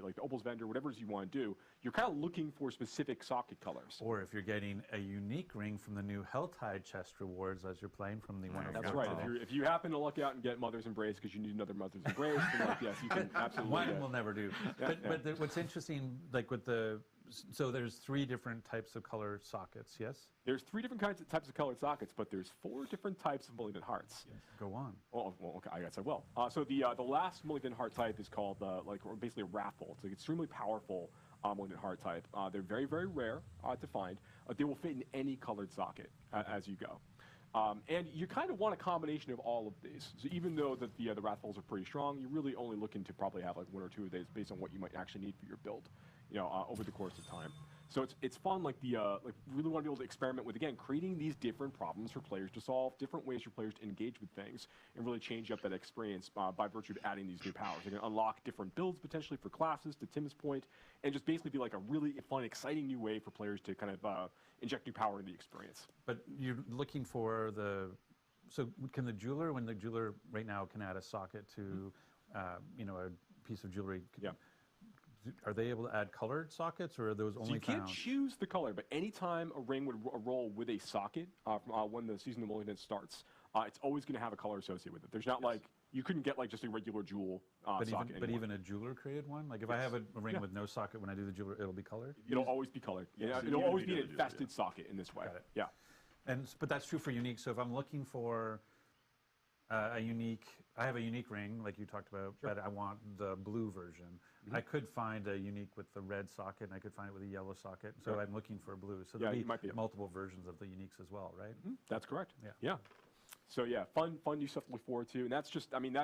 like the opals vendor, whatever it is you want to do, you're kind of looking for specific socket colors. Or if you're getting a unique ring from the new Helltide chest rewards as you're playing from the one. That's right. If you happen to luck out and get Mother's Embrace because you need another Mother's Embrace, then like, yes, you can absolutely. One will never do. But what's interesting, like with so there's 3 different types of color sockets, yes? There's 3 different types of colored sockets, but there's 4 different types of malignant hearts. Yes. Go on. Oh, well, okay, I guess I will. So the last malignant heart type is called basically a wrathful. It's an extremely powerful malignant heart type. They're very, very rare to find. They will fit in any colored socket as you go. And you kind of want a combination of all of these. So even though the wrathfuls are pretty strong, you're really only looking to probably have like 1 or 2 of these based on what you might actually need for your build, you know, over the course of time. So it's fun, like really want to be able to experiment with, again, creating these different problems for players to solve, different ways for players to engage with things, and really change up that experience by virtue of adding these new powers. They can unlock different builds potentially for classes, to Tim's point, and just basically be like a really fun, exciting new way for players to kind of inject new power into the experience. But you're looking for so can the jeweler, when the jeweler right now can add a socket to, you know, a piece of jewelry, yeah. Are they able to add colored sockets, or are those only So you can't found? choose the color, but anytime a ring would roll with a socket when the season of malignant starts, it's always going to have a color associated with it. There's not like, you couldn't get like just a regular jewel socket. But even a jeweler created one? Like if I have a ring with no socket, when I do the jeweler, it'll be colored? It'll always be colored. Yeah, so it'll always be an jeweler, infested socket in this way. Got it. Yeah. But that's true for unique. So if I'm looking for a unique, I have a unique ring, like you talked about, but I want the blue version. I could find a unique with the red socket, and I could find it with a yellow socket. So I'm looking for a blue. So there'll you might be multiple versions of the uniques as well, right? That's correct. Yeah. Yeah. So yeah, fun new stuff to look forward to. And that's just, I mean,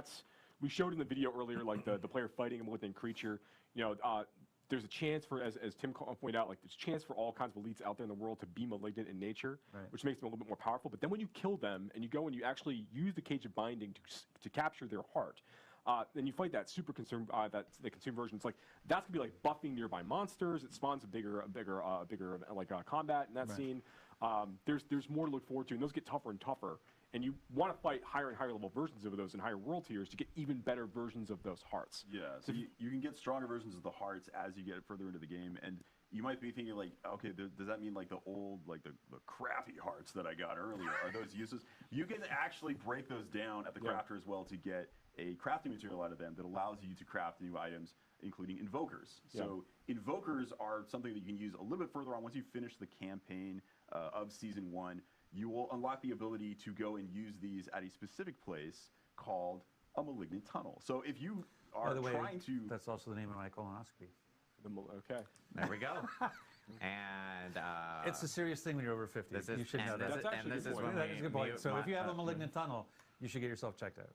we showed in the video earlier, like the player fighting a malignant creature. You know, there's a chance for, as Tim pointed out, like there's a chance for all kinds of elites out there in the world to be malignant in nature, which makes them a little bit more powerful. But then when you kill them and you go and you actually use the Cage of Binding to capture their heart, then you fight that super consume, the consume version. It's like, that's gonna be like buffing nearby monsters. It spawns a bigger combat in that scene. There's more to look forward to, and those get tougher and tougher. And you want to fight higher and higher level versions of those in higher world tiers to get even better versions of those hearts. Yeah, so you can get stronger versions of the hearts as you get further into the game, and you might be thinking like, okay, does that mean like the old, like the crappy hearts that I got earlier, are those useless? You can actually break those down at the crafter as well to get a crafting material out of them that allows you to craft new items, including invokers. So invokers are something that you can use a little bit further on once you finish the campaign of Season 1. You will unlock the ability to go and use these at a specific place called a malignant tunnel. So if you are trying to... That's also the name of my colonoscopy. Okay. There we go. And it's a serious thing when you're over 50. You should know that. That's actually a good point. That is a good point. So if you have a malignant tunnel, you should get yourself checked out.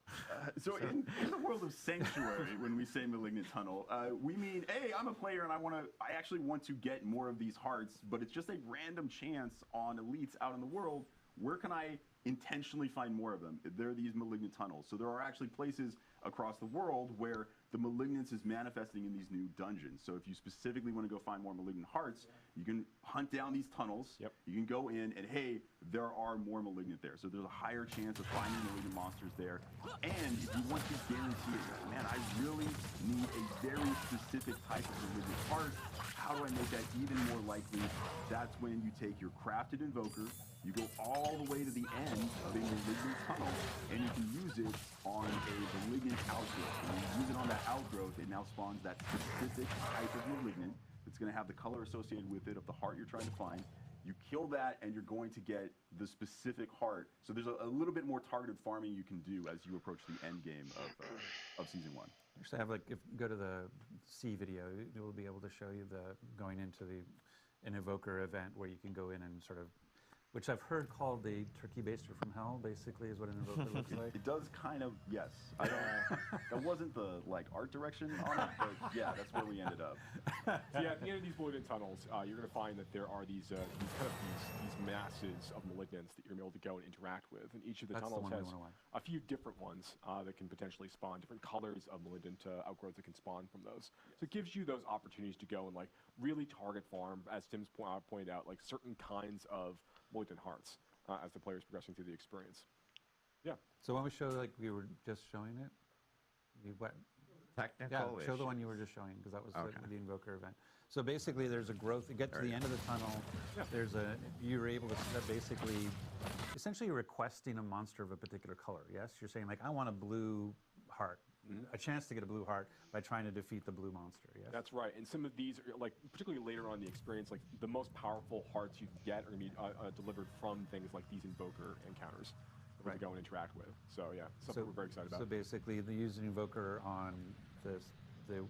So in the world of Sanctuary, when we say malignant tunnel, we mean, hey, I'm a player and I actually want to get more of these hearts, but it's just a random chance on elites out in the world. Where can I intentionally find more of them? There are these malignant tunnels. So there are actually places across the world where the malignance is manifesting in these new dungeons. So if you specifically want to go find more malignant hearts, you can hunt down these tunnels. You can go in and, hey, there are more malignant there. So there's a higher chance of finding malignant monsters there. And if you want to guarantee it, man, I really need a very specific type of malignant heart. How do I make that even more likely? That's when you take your crafted invoker, you go all the way to the end of a malignant tunnel, and you can use it on a malignant outgrowth. When you use it on that outgrowth, it now spawns that specific type of malignant. It's going to have the color associated with it of the heart you're trying to find. You kill that, and you're going to get the specific heart. So there's a little bit more targeted farming you can do as you approach the end game of Season 1. Actually, have go to the C video. It will be able to show you going into an evoker event where you can go in and sort of which I've heard called the turkey baster from hell, basically, is what an invoker looks like. It does kind of, yes. I don't, that wasn't the like art direction on it, but yeah, that's where we ended up. So yeah, at the end of these malignant tunnels, you're going to find that there are these masses of malignants that you're going to be able to go and interact with, and each of the That's the tunnels one we has wanna watch. a few different ones that can potentially spawn different colors of malignant outgrowths that can spawn from those. So it gives you those opportunities to go and like really target farm, as Tim's pointed out, like certain kinds of malignant hearts as the player's progressing through the experience. Yeah. So when we show, like we were just showing it, Technical yeah, show the issue. one you were just showing, because that was Okay. the Invoker event. So basically, there's a growth. You get to the end of the tunnel. There's a. You're able to basically, essentially, you're requesting a monster of a particular color. Yes, you're saying like, I want a blue heart, a chance to get a blue heart by trying to defeat the blue monster. Yes. That's right, and some of these, are, like particularly later on in the experience, like the most powerful hearts you can get are going to be delivered from things like these Invoker encounters that we can go and interact with. So yeah, something we're very excited about. So basically, they use an Invoker on the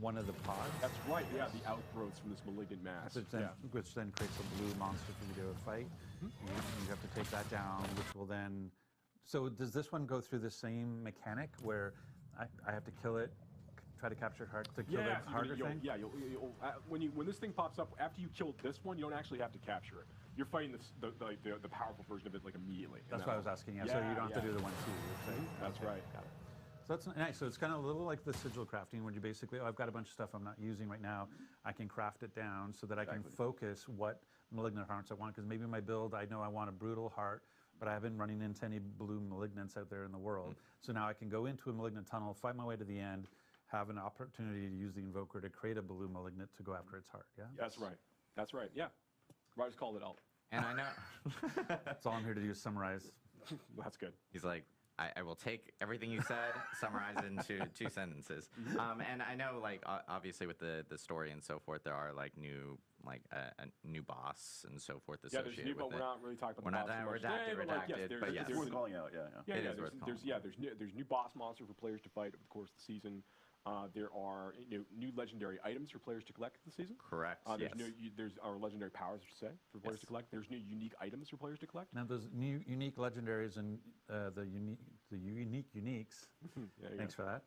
one of the pods. That's right. Yeah, the outgrowths from this malignant mass. Which then creates a blue monster for you to fight. You have to take that down, which will then. So does this one go through the same mechanic where I have to kill it, try to capture heart to kill the harder thing? Yeah, when this thing pops up, after you kill this one, you don't actually have to capture it. You're fighting the powerful version of it like immediately. That's what I was asking. Yeah, so you don't have to do the 1-2. That's right. Got it. So that's nice. So it's kind of a little like the sigil crafting, where you basically, I've got a bunch of stuff I'm not using right now. I can craft it down so that I can focus what malignant hearts I want. Because maybe my build, I know I want a brutal heart, but I haven't running into any blue malignants out there in the world. So now I can go into a malignant tunnel, fight my way to the end, have an opportunity to use the Invoker to create a blue malignant to go after its heart. Yeah. That's right. That's right. Yeah. Roger's called it out. And I know. That's all I'm here to do is summarize. That's good. He's like, I will take everything you said, summarize it into 2 sentences. And I know, like, obviously with the story and so forth, there are like new, like a new boss and so forth associated there's new, but with we're it. not really talking about We're the not boss that too much today, redacted, but but yes. It's worth calling out, yeah. It is worth calling out. There's new boss monster for players to fight over the course of the season. There are new legendary items for players to collect this season. Correct. There's our legendary powers, I should say, for players to collect. There's new unique items for players to collect. Now those new unique legendaries and the unique uniques. Thanks for that.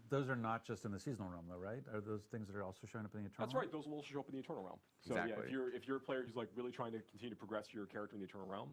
Those are not just in the seasonal realm, though, right? Are those things that are also showing up in the eternal? That's right. Those will also show up in the eternal realm. So Exactly. yeah, if you're a player who's like really trying to continue to progress your character in the eternal realm,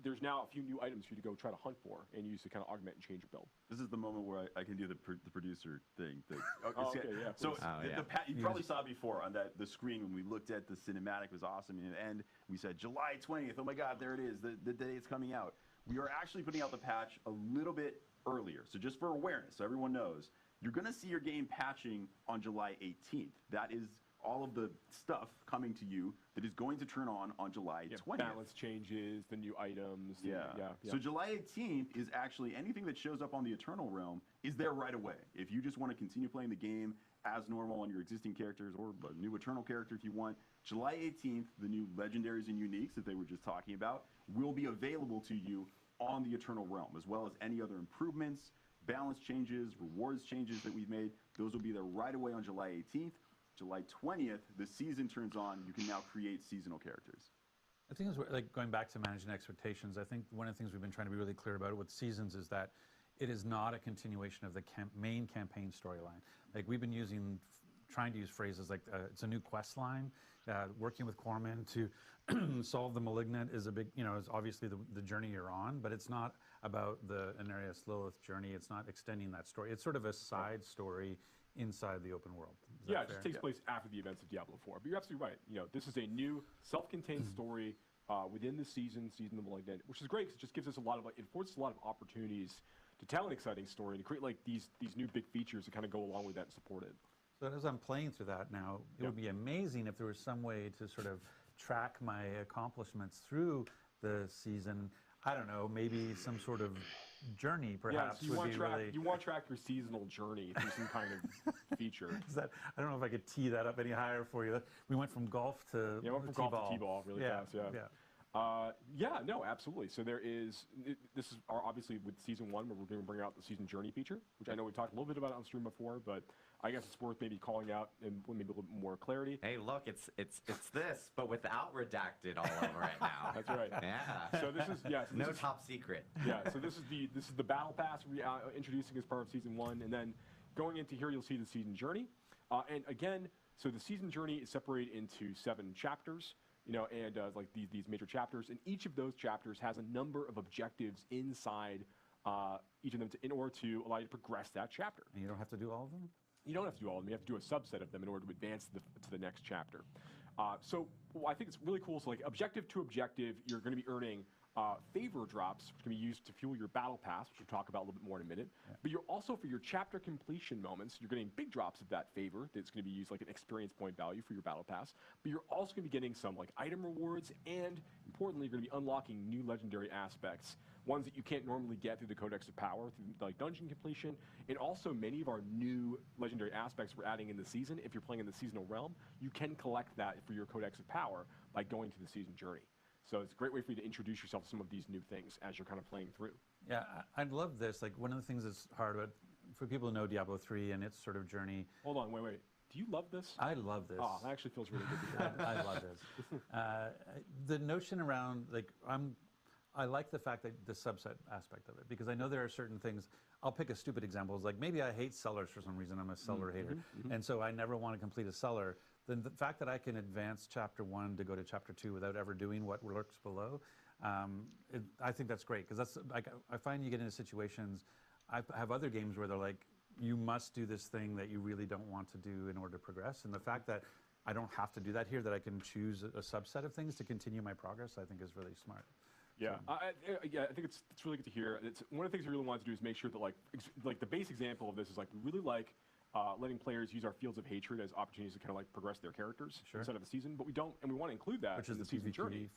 there's now a few new items for you to go try to hunt for and use to kind of augment and change your build. This is the moment where I can do the producer thing. Okay, yeah. So yeah. you probably saw before on the screen when we looked at the cinematic. It was awesome. And we said July 20th. Oh my God, there it is. The day it's coming out. We are actually putting out the patch a little bit earlier. So just for awareness, so everyone knows, you're going to see your game patching on July 18th. That is all of the stuff coming to you that is going to turn on July 20th. Balance changes, the new items. Yeah. So July 18th is actually anything that shows up on the Eternal Realm is there right away. If you just want to continue playing the game as normal on your existing characters or a new Eternal character if you want, July 18th, the new legendaries and uniques that they were just talking about will be available to you on the Eternal Realm, as well as any other improvements, balance changes, rewards changes that we've made. Those will be there right away on July 18th. July 20th, the season turns on. You can now create seasonal characters. I think it's like going back to managing expectations. I think one of the things we've been trying to be really clear about with seasons is that it is not a continuation of the main campaign storyline. Like we've been trying to use phrases like it's a new quest line. Working with Corman to solve the malignant is a big, is obviously the journey you're on, but it's not about the Anarius Lilith journey. It's not extending that story. It's sort of a side story inside the open world. It just takes place after the events of Diablo 4. But you're absolutely right. This is a new self-contained story within the season of the Malignant, which is great because it just gives us it affords us a lot of opportunities to tell an exciting story and to create like these new big features to kind of go along with that and support it. So as I'm playing through that now, it would be amazing if there was some way to sort of track my accomplishments through the season. I don't know, maybe some sort of journey perhaps so you want to track your seasonal journey through some kind of feature. I don't know if I could tee that up any higher for you. We went from golf to T-ball really fast. Yeah, no, absolutely. So there is, this is obviously with season 1 where we're going to bring out the season journey feature, which I know we talked a little bit about on stream before, but I guess it's worth maybe calling out and maybe a little bit more clarity. Hey, look, it's this, but without redacted all over it now. That's right. Yeah. So this is, yeah. So No this is, top secret. Yeah, so this is the battle pass introducing as part of season 1, and then going into here you'll see the season journey. And again, so the season journey is separated into 7 chapters. You know, and like these major chapters, and each of those chapters has a number of objectives inside each of them in order to allow you to progress that chapter. And you don't have to do all of them? You don't have to do all of them. You have to do a subset of them in order to advance to the next chapter. So I think it's really cool. So like objective to objective, you're going to be earning favor drops, which can be used to fuel your battle pass, which we'll talk about a little bit more in a minute. Yeah. But you're also, for your chapter completion moments, you're getting big drops of that favor that's going to be used like an experience point value for your battle pass. But you're also going to be getting some like item rewards, and importantly, you're going to be unlocking new legendary aspects, ones that you can't normally get through the Codex of Power, through like dungeon completion, and also many of our new legendary aspects we're adding in the season. If you're playing in the seasonal realm, you can collect that for your Codex of Power by going to the season journey. So it's a great way for you to introduce yourself to some of these new things as you're kind of playing through. Yeah, I love this. Like, one of the things that's hard about, for people who know Diablo 3 and its sort of journey. Hold on, wait. Do you love this? I love this. Oh, that actually feels really good to hear. I love this. The notion around, like, I like the fact that the subset aspect of it, because I know there are certain things. I'll pick a stupid example. It's like, maybe I hate sellers for some reason. I'm a seller hater. And so I never want to complete a seller. Then the fact that I can advance chapter 1 to go to chapter 2 without ever doing what lurks below, I think that's great, because that's like, I find you get into situations. I have other games where they're like, you must do this thing that you really don't want to do in order to progress. And the fact that I don't have to do that here, that I can choose a subset of things to continue my progress, I think is really smart. Yeah, I think it's really good to hear. It's one of the things we really want to do is make sure that like the base example of this is like we really like letting players use our fields of hatred as opportunities to kind of like progress their characters instead of the season, but we don't, and we want to include that in the season journey,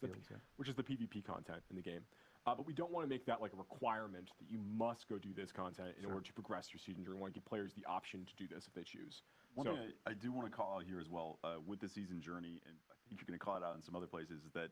which is the PvP content in the game. But we don't want to make that like a requirement that you must go do this content in order to progress your season journey. We want to give players the option to do this if they choose. One thing I do want to call out here as well with the season journey, and I think you're going to call it out in some other places, is that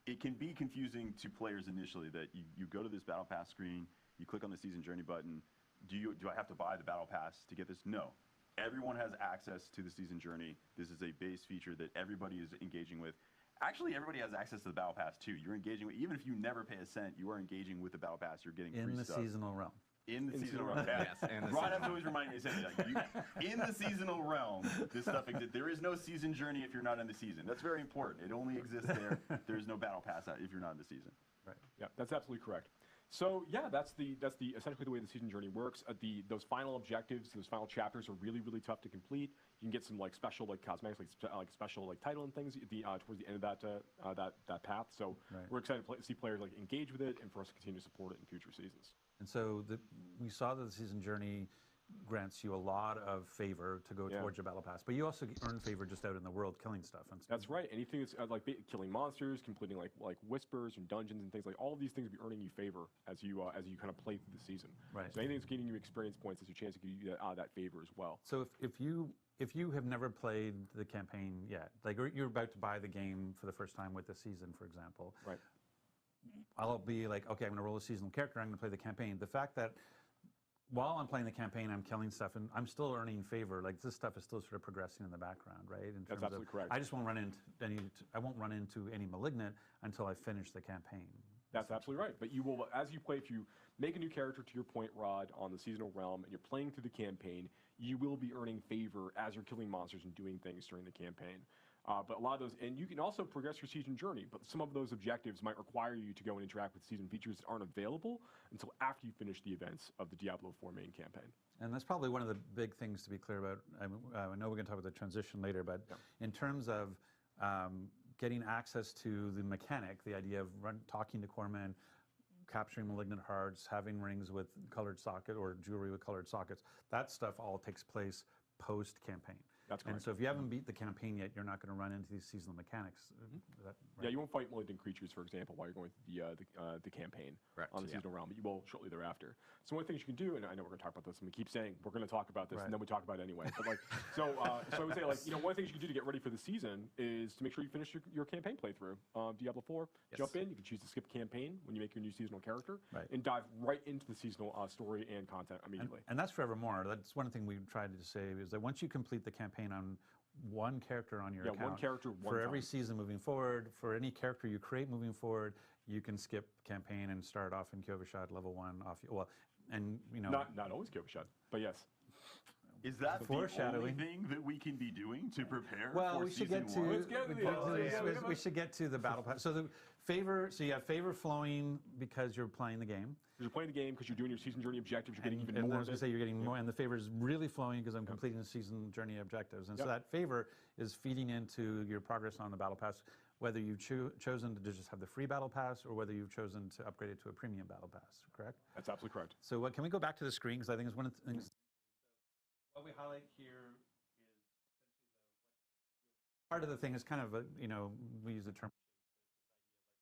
it can be confusing to players initially that you go to this battle pass screen, you click on the season journey button. Do I have to buy the battle pass to get this? No. Everyone has access to the season journey. This is a base feature that everybody is engaging with. Actually, everybody has access to the battle pass too. You're engaging with, even if you never pay a cent, you are engaging with the battle pass. You're getting free stuff. In the seasonal realm. In the seasonal realm. Yes. Ron has always reminded me to say that. In the seasonal realm, this stuff exists. There is no season journey if you're not in the season. That's very important. It only exists there. There's no battle pass if you're not in the season. Right. Yeah, that's absolutely correct. So yeah, that's essentially the way the season journey works. Those final objectives, those final chapters are really, really tough to complete. You can get some like special like cosmetics, like special like title and things towards the end of that path. So we're excited to see players like engage with it and for us to continue to support it in future seasons. And so we saw that the season journey grants you a lot of favor to go towards your battle pass, but you also earn favor just out in the world killing stuff. And that's right. Anything that's like killing monsters, completing like whispers and dungeons and things, like all of these things will be earning you favor as you kind of play through the season. Right. So anything that's getting you experience points is your chance to give you that favor as well. So if you have never played the campaign yet, like you're about to buy the game for the first time with the season, for example, right? I'll be like, okay, I'm going to roll a seasonal character. I'm going to play the campaign. The fact that while I'm playing the campaign, I'm killing stuff, and I'm still earning favor. Like, this stuff is still sort of progressing in the background, right? That's absolutely correct. I just won't run into any malignant until I finish the campaign. That's absolutely right. But you will, as you play, if you make a new character, to your point, Rod, on the seasonal realm, and you're playing through the campaign, you will be earning favor as you're killing monsters and doing things during the campaign. But a lot of those, and you can also progress your season journey, but some of those objectives might require you to go and interact with season features that aren't available until after you finish the events of the Diablo 4 main campaign. And that's probably one of the big things to be clear about. I know we're going to talk about the transition later, but in terms of getting access to the mechanic, the idea of talking to Corpsmen, capturing malignant hearts, having rings with colored socket or jewelry with colored sockets, that stuff all takes place post-campaign. That's And correct. so if you haven't beat the campaign yet, you're not going to run into these seasonal mechanics. Yeah, you won't fight malignant creatures, for example, while you're going through the campaign Correct, on the yeah. seasonal realm, but you will shortly thereafter. So one of the things you can do, and I know we're going to talk about this, and we keep saying we're going to talk about this, Right. and then we talk about it anyway. But like, so I would say, like, you know, one of the things you can do to get ready for the season is to make sure you finish your campaign playthrough. Diablo 4, Yes. jump in. You can choose to skip campaign when you make your new seasonal character, Right. and dive right into the seasonal story and content And, immediately. and that's forevermore. That's one thing we tried to say is that once you complete the campaign on one character on your Yeah, account, one character, one for every time. season moving forward, for any character you create moving forward, you can skip campaign and start off in Kyovashad level 1 off. Well, and you know, Not always Kyovashad, but yes. Is that the Foreshadowing. only thing that we can be doing to prepare well, for we should season get to one? Let's get to the- we should get to the battle pass. So the favor. So you have favor flowing because you're playing the game. Because you're playing the game, because you're doing your season journey objectives, you're getting even and more I was of going it. to say you're getting more, and the favor is really flowing because I'm completing the season journey objectives, and so Yep. that favor is feeding into your progress on the battle pass, whether you've chosen to just have the free battle pass or whether you've chosen to upgrade it to a premium battle pass. Correct? That's absolutely correct. So can we go back to the screen because I think it's one of the things. What we highlight here is part of the thing is kind of we use the term.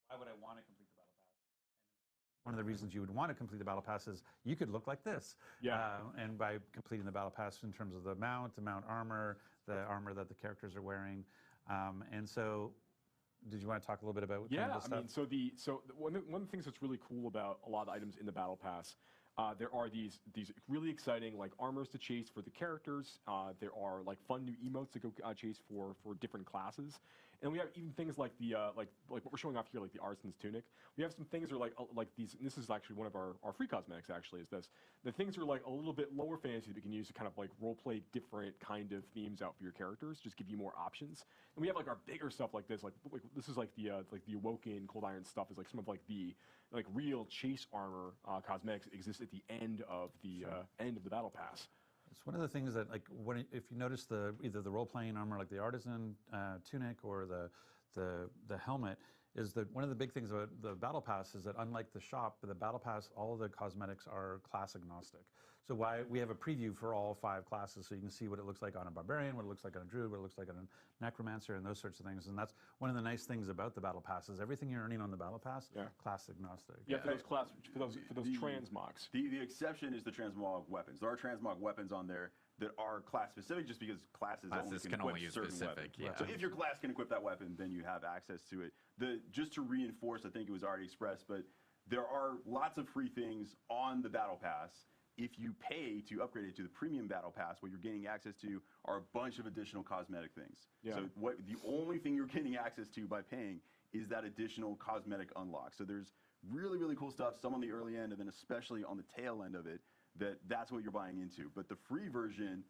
Why would I want to complete the battle pass? One of the reasons you would want to complete the battle pass is you could look like this. Yeah. And by completing the battle pass in terms of the mount armor, the armor that the characters are wearing, and so. Did you want to talk a little bit about kind of the stuff? I mean, one of the things that's really cool about a lot of the items in the battle pass, there are these really exciting like armors to chase for the characters. There are like fun new emotes to go chase for different classes, and we have even things like the like what we're showing off here, like the Artisan's Tunic. We have some things that are like these. And this is actually one of our free cosmetics. Actually, is this the things are like a little bit lower fantasy that we can use to kind of like role play different kind of themes out for your characters, just give you more options. And we have like our bigger stuff like this. Like this is like the Awoken Cold Iron stuff is like some of like the like real chase armor cosmetics exists at the end of the end of the battle pass. It's one of the things that, like, if you notice either the role-playing armor, like the Artisan tunic, or the helmet, is that one of the big things about the Battle Pass is that unlike the shop, the Battle Pass, all of the cosmetics are class agnostic. So we have a preview for all 5 classes, so you can see what it looks like on a Barbarian, what it looks like on a Druid, what it looks like on a Necromancer, and those sorts of things. And that's one of the nice things about the Battle Pass is everything you're earning on the Battle Pass, class agnostic. Yeah, for those transmogs. The exception is the transmog weapons. There are transmog weapons on there that are class specific, just because classes can only only use certain specific, weapons. yeah. So if your class can equip that weapon, then you have access to it. Just to reinforce, I think it was already expressed, but there are lots of free things on the Battle Pass. If you pay to upgrade it to the premium Battle Pass, what you're getting access to are a bunch of additional cosmetic things. Yeah. So the only thing you're getting access to by paying is that additional cosmetic unlock. So there's really, really cool stuff, some on the early end, and then especially on the tail end of it, that's what you're buying into. But the free version...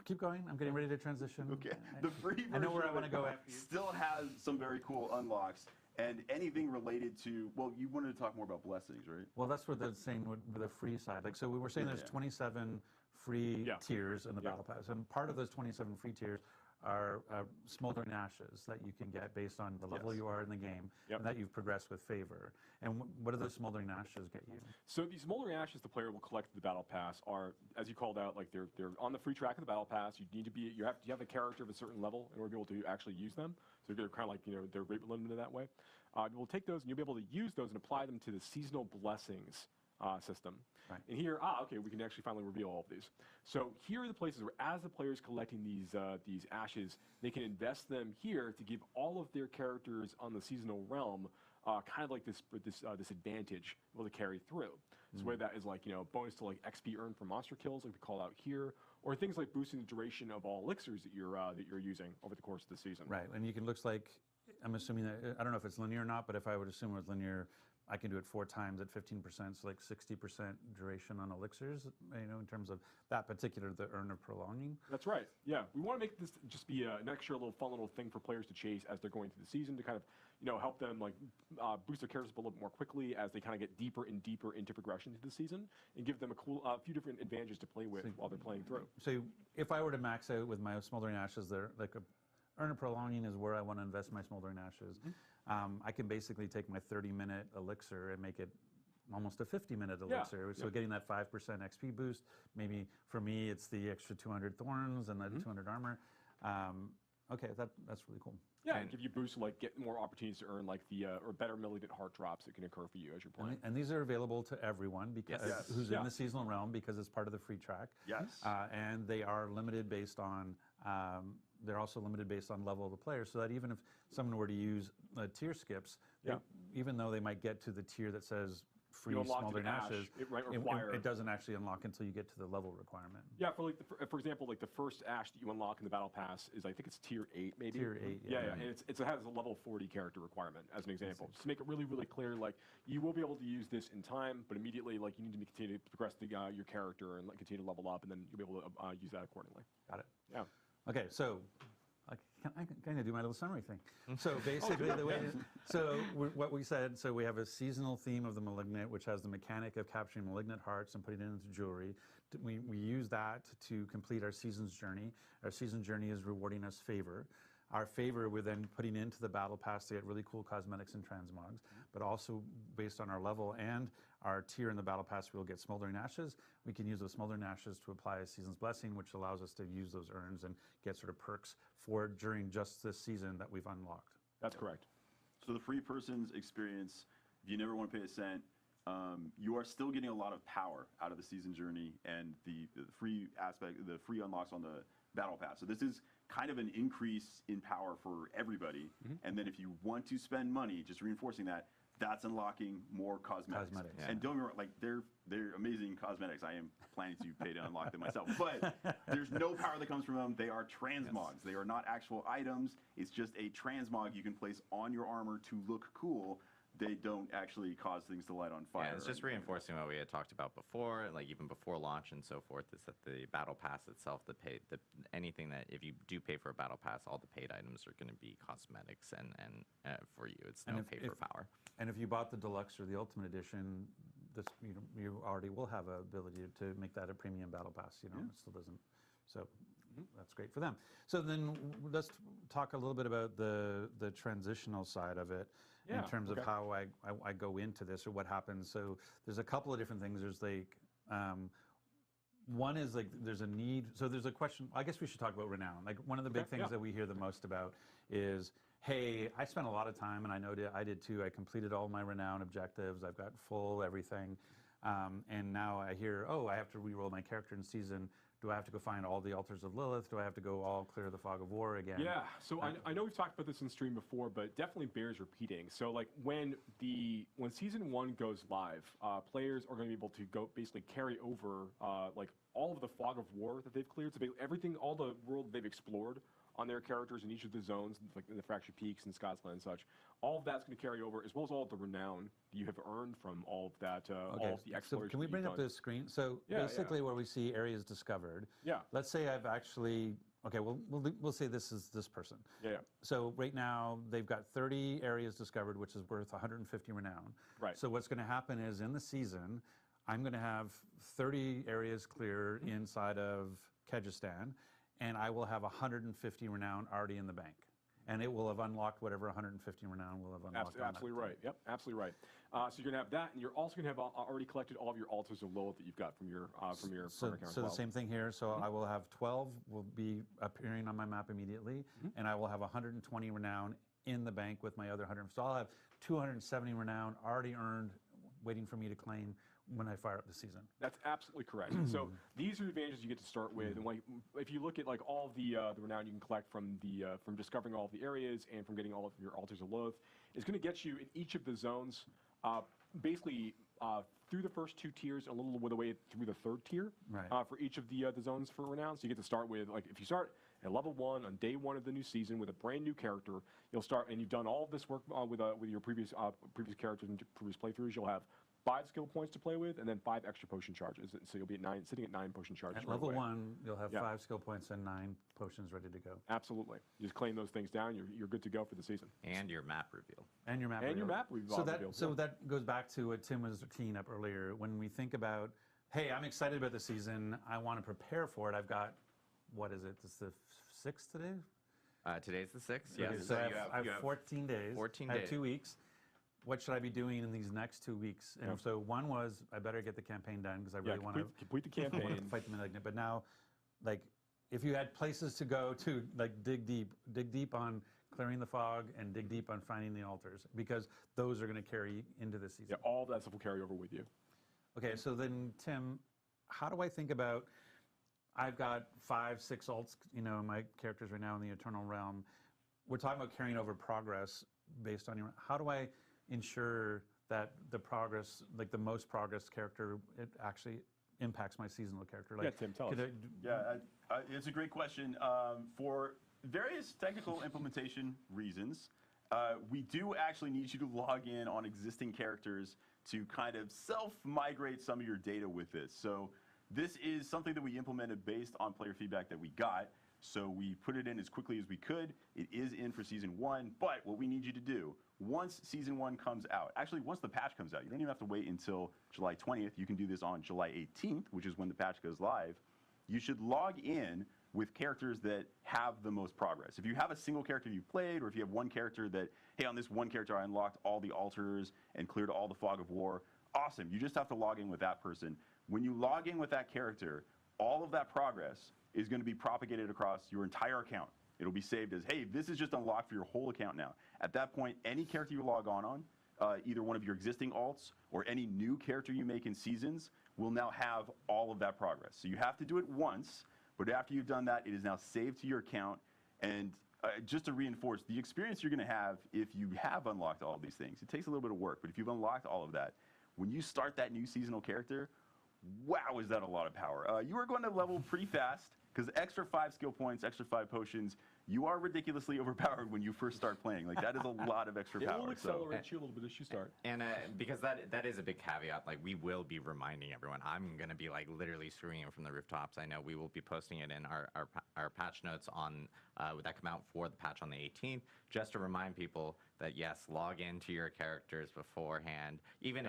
Keep going. I'm getting ready to transition. Okay. The free version I know where I want to go after you. still has some very cool unlocks. And anything related to, well, you wanted to talk more about blessings, right? Well, that's what they're saying with the free side. Like, so we were saying there's 27 free tiers in the Battle Pass, and part of those 27 free tiers are smoldering ashes that you can get based on the level you are in the game, and that you've progressed with favor. And what do those smoldering ashes get you? So these smoldering ashes the player will collect at the Battle Pass are, as you called out, like they're on the free track of the Battle Pass. You have a character of a certain level in order to be able to actually use them. So they're kind of like, they're rate limited that way. You'll take those and you'll be able to use those and apply them to the seasonal blessings system. Right. And here, okay, we can actually finally reveal all of these. So here are the places where, as the player's collecting these ashes, they can invest them here to give all of their characters on the seasonal realm kind of like this advantage able to carry through. So whether that is like bonus to like XP earned from monster kills, like we call out here, or things like boosting the duration of all elixirs that you're using over the course of the season. Right, and looks like, I'm assuming that, I don't know if it's linear or not, but if I would assume it was linear, I can do it 4 times at 15%, so like 60% duration on elixirs, in terms of that particular, the Urn of Prolonging. That's right, yeah. We want to make this just be an extra little fun little thing for players to chase as they're going through the season to kind of, help them like boost their characters up a little bit more quickly as they kind of get deeper and deeper into progression through the season and give them a few different advantages to play with while they're playing through. So if I were to max out with my Smoldering Ashes, they're like Urn of Prolonging is where I want to invest my Smoldering Ashes. I can basically take my 30-minute elixir and make it almost a 50-minute elixir. So getting that 5% XP boost. Maybe for me, it's the extra 200 thorns and the 200 armor. Okay, that's really cool. Yeah, and give you boosts to like get more opportunities to earn like the or better malignant heart drops that can occur for you as you're playing. And these are available to everyone because who's in the seasonal realm because it's part of the free track. Yes. And they are limited based on. They're also limited based on level of the player, so that even if someone were to use tier skips, even though they might get to the tier that says free smoldering ashes, it doesn't actually unlock until you get to the level requirement. Yeah, for like for example, like the first ash that you unlock in the battle pass is I think it's tier 8 maybe. Tier 8, yeah. And it has a level 40 character requirement as an example. Just to make it really clear, like you will be able to use this in time, but immediately like you need to continue to progress your character and like continue to level up, and then you'll be able to use that accordingly. Got it. Yeah. Okay, so I kind of do my little summary thing. So basically, the way what we said. So we have a seasonal theme of the malignant, which has the mechanic of capturing malignant hearts and putting it into jewelry. We use that to complete our season's journey. Our season journey is rewarding us favor. Our favor, we're then putting into the battle pass to get really cool cosmetics and transmogs, but also based on our level and our tier in the battle pass, we'll get smoldering ashes. We can use those smoldering ashes to apply a season's blessing, which allows us to use those urns and get sort of perks for during just this season that we've unlocked. That's correct. So the free person's experience, if you never want to pay a cent, you are still getting a lot of power out of the season journey and the free aspect, the free unlocks on the battle pass. So this is kind of an increase in power for everybody. And then if you want to spend money, just reinforcing that, that's unlocking more cosmetics. And don't get me wrong, like they're amazing cosmetics. I am planning to pay to unlock them myself. But there's no power that comes from them. They are transmogs. They are not actual items. It's just a transmog you can place on your armor to look cool. They don't actually cause things to light on fire. Yeah, it's just reinforcing what we had talked about before, like even before launch and so forth, is that the battle pass itself, anything that if you do pay for a battle pass, all the paid items are going to be cosmetics and for you. It's no pay for power. And if you bought the deluxe or the ultimate edition, you already will have an ability to make that a premium battle pass. It still doesn't. So that's great for them. So then let's talk a little bit about the transitional side of it. In terms of how I go into this or what happens. So there's a couple of different things. There's like, one is like there's a need. So there's a question. I guess we should talk about renown. Like one of the big things that we hear the most about is, hey, I spent a lot of time, and I know I did too. I completed all my renown objectives. I've got full everything. And now I hear, oh, I have to re-roll my character in season. Do I have to go find all the altars of Lilith? Do I have to go all clear the fog of war again? Yeah, so I know we've talked about this in stream before, but it definitely bears repeating. So like when season 1 goes live, players are going to be able to go basically carry over like all of the fog of war that they've cleared. So everything, all the world they've explored on their characters in each of the zones, like in the Fractured Peaks and Scotsland and such. All of that's going to carry over, as well as all of the renown you have earned from all of that, all of the exploration. So can we bring up the screen? So basically where we see areas discovered. Yeah. Let's say I've actually, we'll say this is this person. Yeah. So right now they've got 30 areas discovered, which is worth 150 renown. Right. So what's going to happen is in the season, I'm going to have 30 areas clear inside of Kyrgyzstan, and I will have 150 renown already in the bank. And it will have unlocked whatever 150 renown will have unlocked. Absolutely right. Yep, absolutely right. So you're going to have that, and you're also going to have already collected all of your altars of Lilith that you've got from your account. So the same thing here. So I will have 12 will be appearing on my map immediately, and I will have 120 renown in the bank with my other 100. So I'll have 270 renown already earned, waiting for me to claim when I fire up the season. That's absolutely correct. So these are the advantages you get to start with, and like if you look at like all the renown you can collect from discovering all of the areas and from getting all of your altars of Lilith, it's going to get you in each of the zones, basically through the first 2 tiers, and a little bit of the way through the 3rd tier for each of the zones for renown. So you get to start with, like, if you start at level 1 on day 1 of the new season with a brand new character, you'll start, and you've done all of this work with your previous characters and previous playthroughs. You'll have 5 skill points to play with, and then 5 extra potion charges. So you'll be sitting at 9 potion charges. At level 1, you'll have 5 skill points and 9 potions ready to go. Absolutely. You just claim those things down. You're good to go for the season. And your map reveal. And your map reveal. So that goes back to what Tim was teeing up earlier. When we think about, hey, I'm excited about the season. I want to prepare for it. I've got, what is it? It's the 6th today? Today's the 6th. Yes. So I have 14 days. 14 I have days. 2 weeks. what should I be doing in these next 2 weeks? And so one was, I better get the campaign done because I really want to complete the campaign. fight the malignant. But now, like, if you had places to go to, like, dig deep on clearing the fog and dig deep on finding the altars, because those are going to carry into the season. Yeah, all that stuff will carry over with you. Okay, so then, Tim, how do I think about, I've got 5, 6 alts, my characters right now in the Eternal Realm. We're talking about carrying over progress based on how do I ensure that the progress, like the most progress character, it actually impacts my seasonal character? Like, yeah, Tim, tell us. It's a great question. For various technical implementation reasons, we do actually need you to log in on existing characters to kind of self-migrate some of your data with this. So this is something that we implemented based on player feedback that we got. So we put it in as quickly as we could. It is in for Season 1, but what we need you to do, once Season 1 comes out, actually once the patch comes out, you don't even have to wait until July 20th. You can do this on July 18th, which is when the patch goes live. You should log in with characters that have the most progress. If you have a single character you played, or if you have one character that, hey, on this one character I unlocked all the altars and cleared all the fog of war, awesome. You just have to log in with that person. When you log in with that character, all of that progress is going to be propagated across your entire account. It'll be saved as, hey, this is just unlocked for your whole account now. At that point, any character you log on, either one of your existing alts or any new character you make in Seasons, will now have all of that progress. So you have to do it once, but after you've done that, it is now saved to your account. And just to reinforce, the experience you're going to have if you have unlocked all of these things, it takes a little bit of work, but if you've unlocked all of that, when you start that new seasonal character, wow, is that a lot of power. You are going to level pretty fast, because extra 5 skill points, extra 5 potions, you are ridiculously overpowered when you first start playing. Like, that is a lot of extra power. It will accelerate you a little bit as you start. And because that is a big caveat, like, we will be reminding everyone. I'm going to be, like, literally screaming it from the rooftops. I know we will be posting it in our patch notes on that come out for the patch on the 18th, just to remind people that, yes, log into your characters beforehand. Even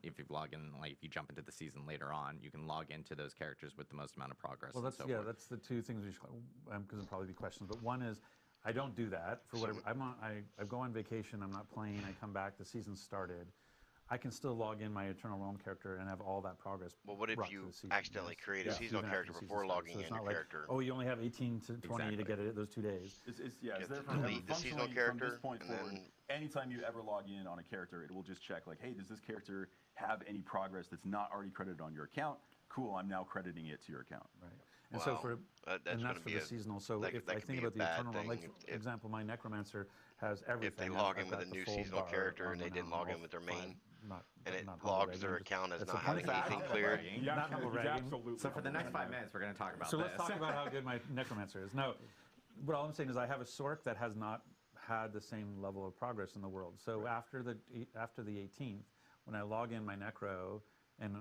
if you log in, like, if you jump into the season later on, you can log into those characters with the most amount of progress. Well, that's that's the two things we should, because there'll probably be questions. But one is, I don't do that for whatever. I go on vacation. I'm not playing. I come back. The season started. I can still log in my Eternal Realm character and have all that progress. Well, what if you accidentally create a seasonal character before logging in your character? Oh, you only have 18 to 20 to get it those 2 days. It's delete the seasonal character, from this point forward, anytime you ever log in on a character, it will just check, like, hey, does this character have any progress that's not already credited on your account? Cool, I'm now crediting it to your account. Right. And so for that's for the seasonal. So if I think about the Eternal Realm, like, for example, my Necromancer has everything. If they log in with a new seasonal character and they didn't log in with their main, and it logs their account as not having anything cleared. So for the next 5 minutes, we're going to talk about so this. let's talk about how good my Necromancer is. No, what all I'm saying is I have a Sork that has not had the same level of progress in the world. So after the 18th, when I log in my Necro and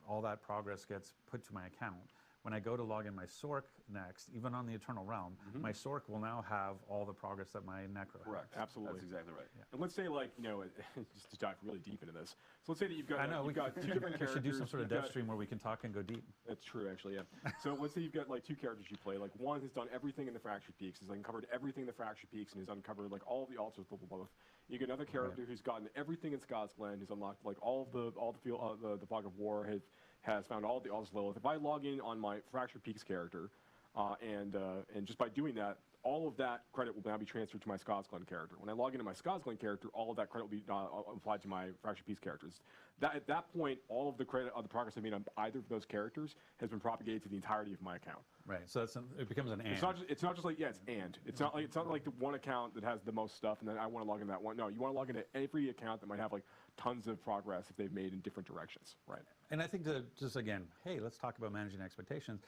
all that progress gets put to my account, when I go to log in my Sork next, even on the Eternal Realm, my Sork will now have all the progress that my Necro has. Correct. Absolutely. That's exactly right. Yeah. And let's say, like, just to dive really deep into this. So let's say that you've got, you've got 2 different characters. We should do some sort of dev stream where we can talk and go deep. That's true, actually, yeah. So let's say you've got, like, 2 characters you play. Like, one has done everything in the Fractured Peaks, has uncovered everything in the Fractured Peaks, and has uncovered, like, all of the altars, blah, blah, blah. You get another character who's gotten everything in Scott's Glen, who's unlocked, like, all the Fog of War, has found all the altars Lilith. If I log in on my Fractured Peaks character, and just by doing that, all of that credit will now be transferred to my Scott's Glen character. When I log into my Scott's Glen character, all of that credit will be applied to my Fractured Peaks characters. At that point, all of the credit of the progress I made on either of those characters has been propagated to the entirety of my account. Right. So it becomes an and. It's not just like it's and. It's not like the one account that has the most stuff, and then I want to log into that one. No, you want to log into every account that might have, like, tons of progress if they've made in different directions. Right. And I think to just, again, hey, let's talk about managing expectations.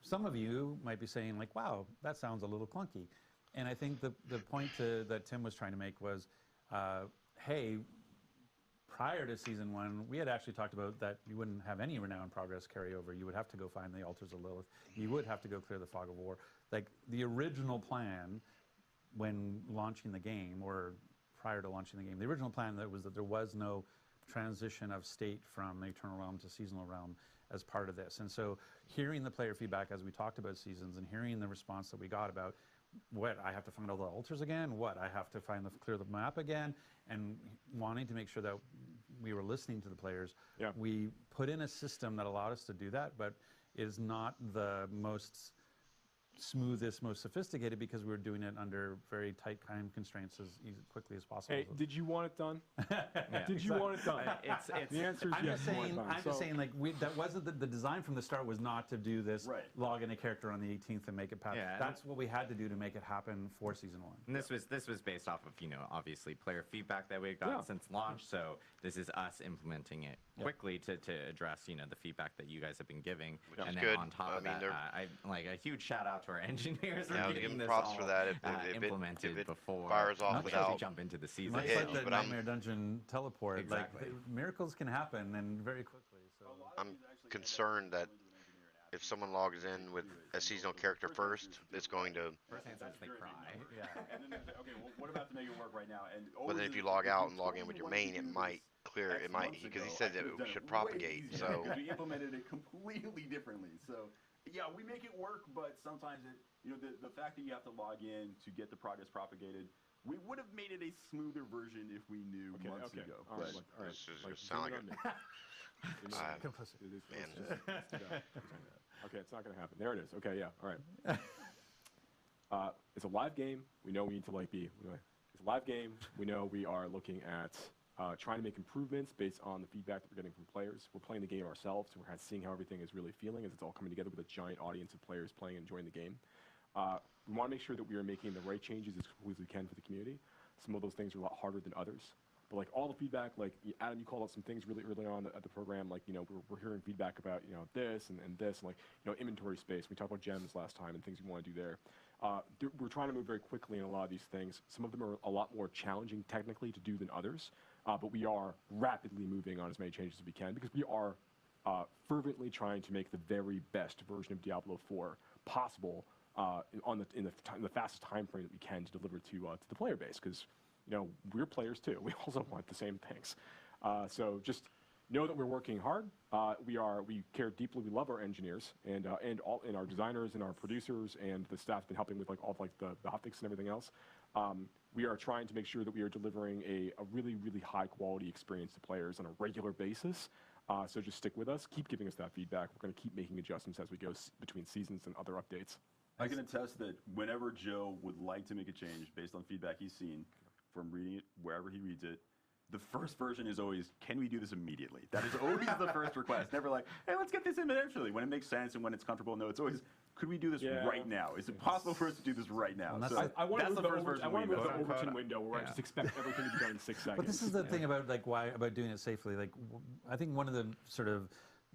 Some of you might be saying, like, wow, that sounds a little clunky. And I think the point that Tim was trying to make was, hey, prior to Season 1, we had actually talked about that you wouldn't have any renown progress carryover. You would have to go find the altars of Lilith. You would have to go clear the Fog of War. Like, the original plan when launching the game, or prior to launching the game, the original plan was that there was no transition of state from the Eternal Realm to Seasonal Realm as part of this. And so hearing the player feedback as we talked about Seasons and hearing the response that we got about what, I have to find all the altars again? What, I have to clear the map again? And wanting to make sure that we were listening to the players, we put in a system that allowed us to do that, but is not the most smoothest, most sophisticated, because we were doing it under very tight time constraints as quickly as possible. Hey, did you want it done? Did you want it done? The answer is yes. I'm just saying, like, that wasn't the design from the start was not to do this, log in a character on the 18th and make it pass. That's what we had to do to make it happen for season 1. And this was based off of, obviously player feedback that we had gotten since launch. So this is us implementing it quickly to address, the feedback that you guys have been giving. Which and is then good. on top of that, I like a huge shout out to our engineers. Yeah, I was getting giving this props all, for that. If implemented it before fires off without we jump into the season. Much like the Nightmare Dungeon teleport, Exactly. like miracles can happen and very quickly. So I'm concerned that if someone logs in with a seasonal character first, it's going to. First thing is they cry. And then okay, well, what about to make it work right now? And But then if you log out and log in with your main, it might clear. It might, because he said that it should propagate. So we implemented it completely differently. So yeah, we make it work, but sometimes it, the fact that you have to log in to get the progress propagated. We would have made it a smoother version if we knew months ago. All right. This is just sound like Okay, it's not going to happen. There it is. Okay, yeah, all right. It's a live game. We know we need to it's a live game. We know we are looking at trying to make improvements based on the feedback that we're getting from players. We're playing the game ourselves, so we're kind of seeing how everything is really feeling as it's all coming together with a giant audience of players playing and enjoying the game. We want to make sure that we are making the right changes as quickly as we can for the community. Some of those things are a lot harder than others. But like all the feedback, like Adam, you called out some things really early on at the program, like, we're hearing feedback about, this and this, and like, inventory space. We talked about gems last time and things we want to do there. We're trying to move very quickly in a lot of these things. Some of them are a lot more challenging technically to do than others, but we are rapidly moving on as many changes as we can because we are fervently trying to make the very best version of Diablo 4 possible in the fastest time frame that we can to deliver to the player base, because we're players too. We also want the same things. So just know that we're working hard. We care deeply. We love our engineers and our designers and our producers and the staff been helping with all the hotfix and everything else. We are trying to make sure that we are delivering a really, really high quality experience to players on a regular basis. So just stick with us. Keep giving us that feedback. We're going to keep making adjustments as we go between seasons and other updates. I can attest that whenever Joe would like to make a change based on feedback he's seen from reading it wherever he reads it, the first version is always, can we do this immediately? That is always the first request. Never like, hey, let's get this in eventually. When it makes sense and when it's comfortable, no, it's always, could we do this right now? Is it possible for us to do this right now? Well, I want to move the version Overton window where I just expect everything to be done in 6 seconds. But this is the thing about about doing it safely. I think one of the sort of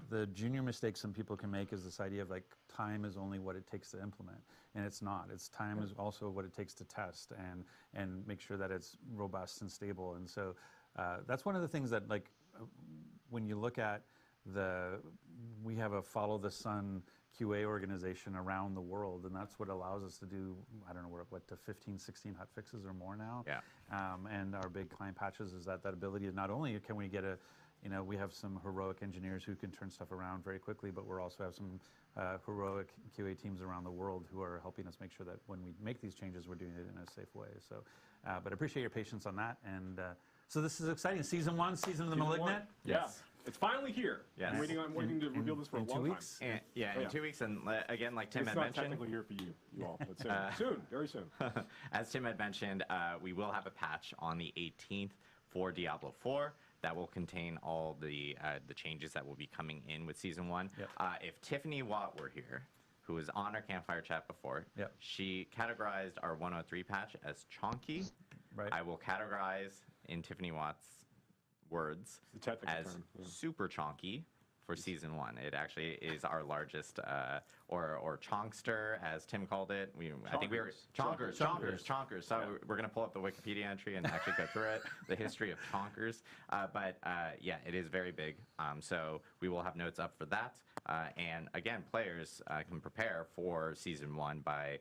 the junior mistakes some people can make is this idea of time is only what it takes to implement, and it's not. It's time is also what it takes to test and make sure that it's robust and stable. And so that's one of the things that when you look at we have a follow the sun QA organization around the world, and that's what allows us to do, I don't know, we're up to 15, 16 hot fixes or more now. Yeah. And our big client patches is that ability of not only can we get we have some heroic engineers who can turn stuff around very quickly, but we also have some heroic QA teams around the world who are helping us make sure that when we make these changes, we're doing it in a safe way. So, but I appreciate your patience on that. And so this is exciting. Season 1, Season of the Malignant. Yes. It's finally here. Yes. I'm waiting to reveal this for a long 2 weeks? time. In 2 weeks. And again, like Tim had mentioned. It's not technically here for you all, but soon. Soon, very soon. As Tim had mentioned, we will have a patch on the 18th for Diablo 4. That will contain all the changes that will be coming in with Season 1. Yep. If Tiffany Watt were here, who was on our campfire chat before, she categorized our 103 patch as chonky. Right. I will categorize, in Tiffany Watt's words, as super chonky for Season 1. It actually is our largest, or chonkster, as Tim called it. I think we were chonkers. So we're going to pull up the Wikipedia entry and actually go through it, the history of chonkers. But yeah, it is very big. So we will have notes up for that. And again, players can prepare for Season 1 by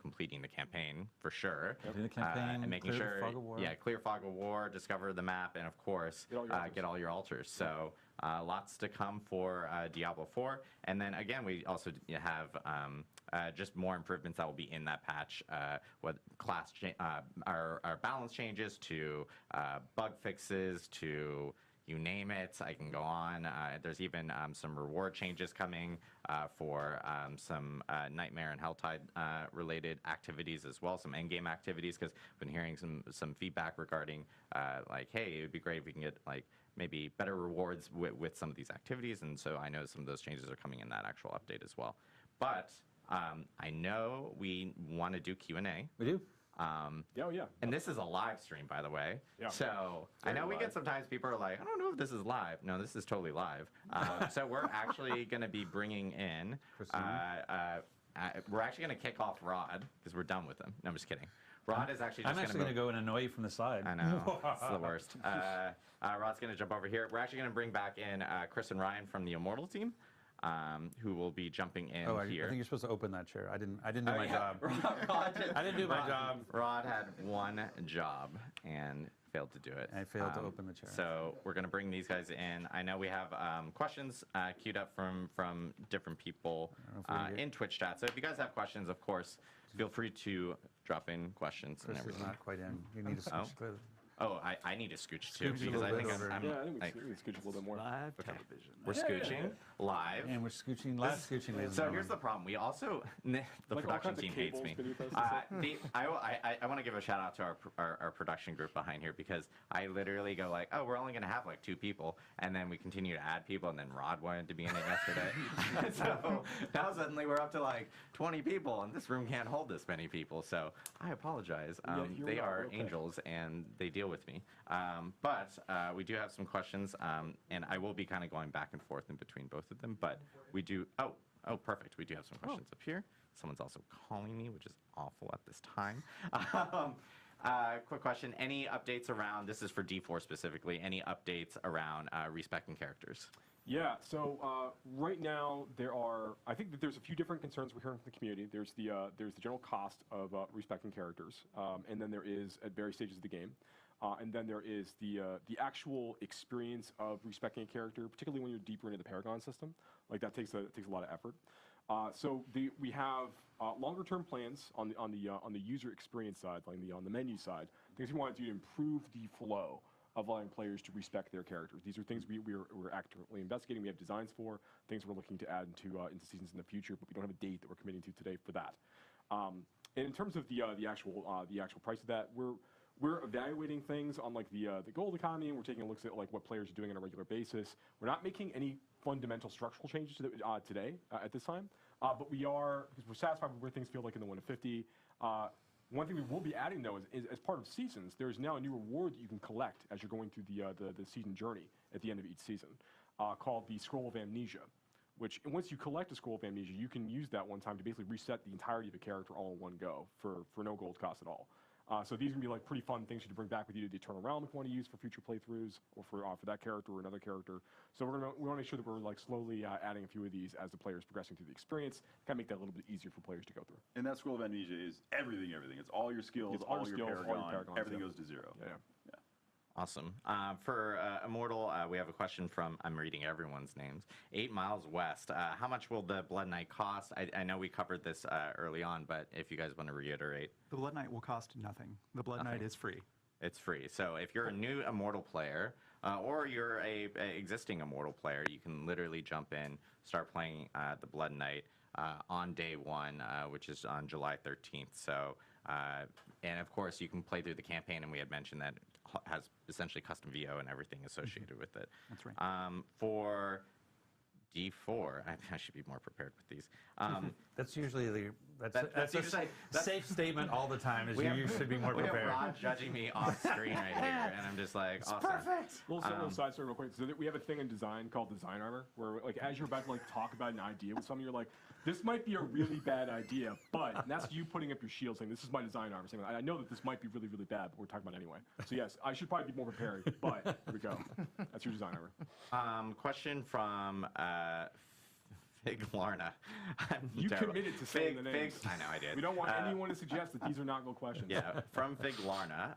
completing the campaign for sure. Completing the campaign, and making clear sure, the fog of war. Clear fog of war, discover the map, and of course, get all your altars. So lots to come for Diablo 4. And then again, we also have just more improvements that will be in that patch. What our balance changes to bug fixes to you name it. I can go on. There's even some reward changes coming for some Nightmare and Helltide related activities as well, some endgame activities, because I've been hearing some feedback regarding like, hey, it would be great if we can get like maybe better rewards with some of these activities, and so I know some of those changes are coming in that actual update as well. But I know we want to do Q&A. We do. Yeah. And this is a live stream, by the way. Yeah. So I know we get sometimes people are like, I don't know if this is live. No, this is totally live. So we're actually going to be bringing in, we're actually going to kick off Rod because we're done with him. No, I'm just kidding. Rod is actually just I'm actually going to go and annoy you from the side. I know. It's the worst. Rod's going to jump over here. We're actually going to bring back in Chris and Ryan from the Immortal team. Who will be jumping in here. I think you're supposed to open that chair. I didn't do my job. I didn't do my job. Rod had one job and failed to do it. I failed to open the chair. So we're going to bring these guys in. I know we have questions queued up from different people in Twitch chat. So if you guys have questions, of course, feel free to drop in questions. Chris and everything. is not quite in. You need to switch to Oh, I need to scooch too, Scooch a because little I think bit over. I'm I think we scooch a little bit more. Live Okay. television. We're scooching live. And we're scooching, live scooching, ladies and So gentlemen. here's the problem. We also, the Like all production kinds of team hates cables me. beneath us and stuff. I want to give a shout out to our production group behind here, because I literally go like, oh, we're only going to have like 2 people. And then we continue to add people. And then Rod wanted to be in it yesterday. So now suddenly we're up to like 20 people. And this room can't hold this many people. So I apologize. They are angels and they deal with me. But we do have some questions, and I will be kind of going back and forth in between both of them. But we do. Oh, perfect. We do have some questions up here. Someone's also calling me, which is awful at this time. Quick question: any updates around? This is for D4 specifically. Any updates around respecting characters? Yeah, so right now I think that there's a few different concerns we're hearing from the community. There's the general cost of respecting characters, and then there is at various stages of the game. And then there is the actual experience of respecting a character, particularly when you're deeper into the Paragon system. Like that takes a lot of effort. So we have longer-term plans on the user experience side, like on the menu side. Things we want to do to improve the flow of allowing players to respect their characters. These are things we're actively investigating. We have designs for things we're looking to add into seasons in the future, but we don't have a date that we're committing to today for that. And in terms of the actual price of that, we're evaluating things on like the gold economy, and we're taking a look at like what players are doing on a regular basis. We're not making any fundamental structural changes to today at this time, but we are, because we're satisfied with where things feel like in the 1 to 50. One thing we will be adding though is as part of seasons, there is now a new reward that you can collect as you're going through the season journey at the end of each season, called the Scroll of Amnesia. Which, once you collect a Scroll of Amnesia, you can use that one time to basically reset the entirety of a character all in one go for no gold cost at all. So these are going to be like pretty fun things to bring back with you to the Eternal Realm if you want to use for future playthroughs, or for that character or another character. So we want to make sure that we're like slowly adding a few of these as the players progressing through the experience, kind of make that a little bit easier for players to go through. And that Scroll of Amnesia is everything. It's all your skills, It's all your skills, Paragon, all your Paragons, everything yeah. goes to 0. Yeah. Awesome. For Immortal, we have a question from, I'm reading everyone's names, 8 Miles West. How much will the Blood Knight cost? I know we covered this early on, but if you guys want to reiterate. The Blood Knight will cost nothing. The Blood Knight is free. It's free. So if you're a new Immortal player, or you're a existing Immortal player, you can literally jump in, start playing the Blood Knight on day 1, which is on July 13th. So, and of course, you can play through the campaign, and we had mentioned that has essentially custom VO and everything associated with it. That's right. For D4, I should be more prepared with these. That's usually that's usually- a safe statement all the time. Is you should be more We prepared. have Rod judging me off screen right here, and I'm just like, awesome. Perfect. Little side story real quick. So we have a thing in design called design armor, where like as you're about to like talk about an idea with someone, you're like, this might be a really bad idea, but and that's you putting up your shield saying, this is my design armor. Saying, I know that this might be really, really bad, but we're talking about it anyway. So yes, I should probably be more prepared, but here we go. That's your design armor. Question from Fig Lorna. You committed to saying the names. I know I did. We don't want anyone to suggest that these are not real questions. Yeah, from Fig Lorna.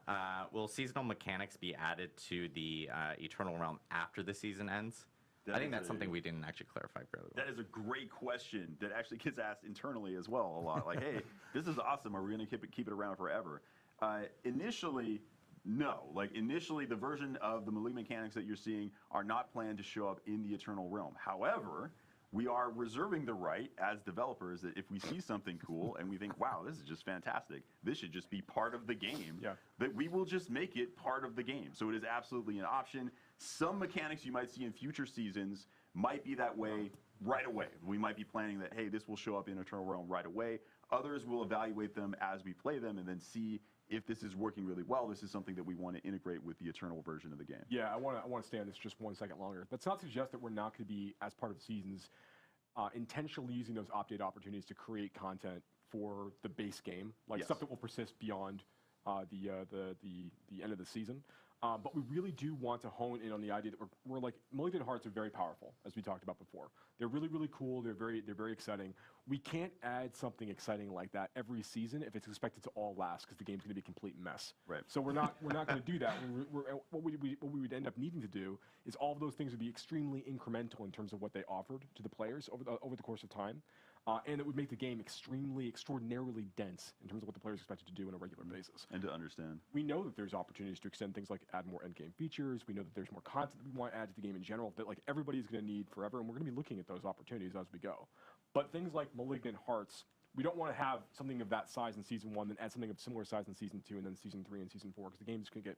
Will seasonal mechanics be added to the Eternal Realm after the season ends? I think that's something we didn't actually clarify fairly well. That is a great question that actually gets asked internally as well a lot. Like, hey, this is awesome. Are we going to keep it around forever? Initially, no. Like, initially, the version of the malignant mechanics that you're seeing are not planned to show up in the Eternal Realm. However, we are reserving the right as developers that if we see something cool and we think, wow, this is just fantastic, this should just be part of the game, that we will just make it part of the game. So it is absolutely an option. Some mechanics you might see in future seasons might be that way right away. We might be planning that, hey, this will show up in Eternal Realm right away. Others will evaluate them as we play them and then see if this is working really well. This is something that we want to integrate with the Eternal version of the game. Yeah, I want to stay on this just 1 second longer. That's not to suggest that we're not going to be, as part of seasons, intentionally using those update opportunities to create content for the base game, like stuff that will persist beyond the end of the season. But we really do want to hone in on the idea that we're like, Malignant Hearts are very powerful, as we talked about before. They're really, really cool. They're very exciting. We can't add something exciting like that every season if it's expected to all last, because the game's going to be a complete mess. Right. So we're not going to do that. What we would end up needing to do is all of those things would be extremely incremental in terms of what they offered to the players over the course of time. And it would make the game extraordinarily dense in terms of what the players expected to do on a regular basis. And to understand. We know that there's opportunities to extend things like add more endgame features. We know that there's more content that we want to add to the game in general that like everybody's going to need forever, and we're going to be looking at those opportunities as we go. But things like Malignant Hearts, we don't want to have something of that size in Season 1, then add something of similar size in Season 2, and then Season 3 and Season 4, because the game's going to get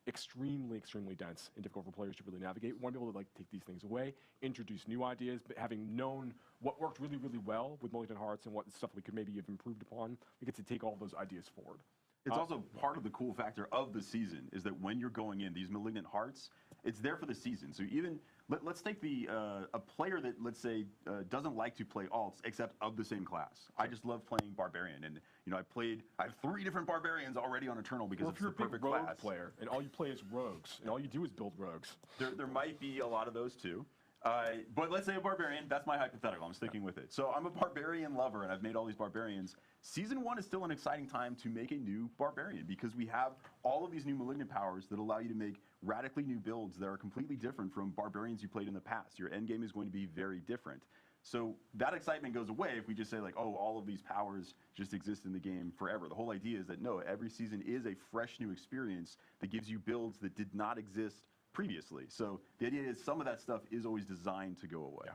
extremely dense and difficult for players to really navigate. We want to be able to like take these things away, introduce new ideas, but having known what worked really well with Malignant Hearts and what stuff we could maybe have improved upon, we get to take all those ideas forward. It's also part of the cool factor of the season is that when you're going in, these Malignant Hearts, it's there for the season. So even, let's take a player that, let's say, doesn't like to play alts except of the same class. I just love playing Barbarian. And, you know, I have 3 different Barbarians already on Eternal because it's the perfect rogue class. Player, and all you play is rogues, and all you do is build rogues. There might be a lot of those too. But let's say a Barbarian, that's my hypothetical, I'm sticking with it. So I'm a Barbarian lover, and I've made all these Barbarians. Season 1 is still an exciting time to make a new Barbarian, because we have all of these new Malignant powers that allow you to make radically new builds that are completely different from Barbarians you played in the past. Your endgame is going to be very different. So that excitement goes away if we just say like, oh, all of these powers just exist in the game forever. The whole idea is that no, every season is a fresh new experience that gives you builds that did not exist previously. So the idea is some of that stuff is always designed to go away. Yeah.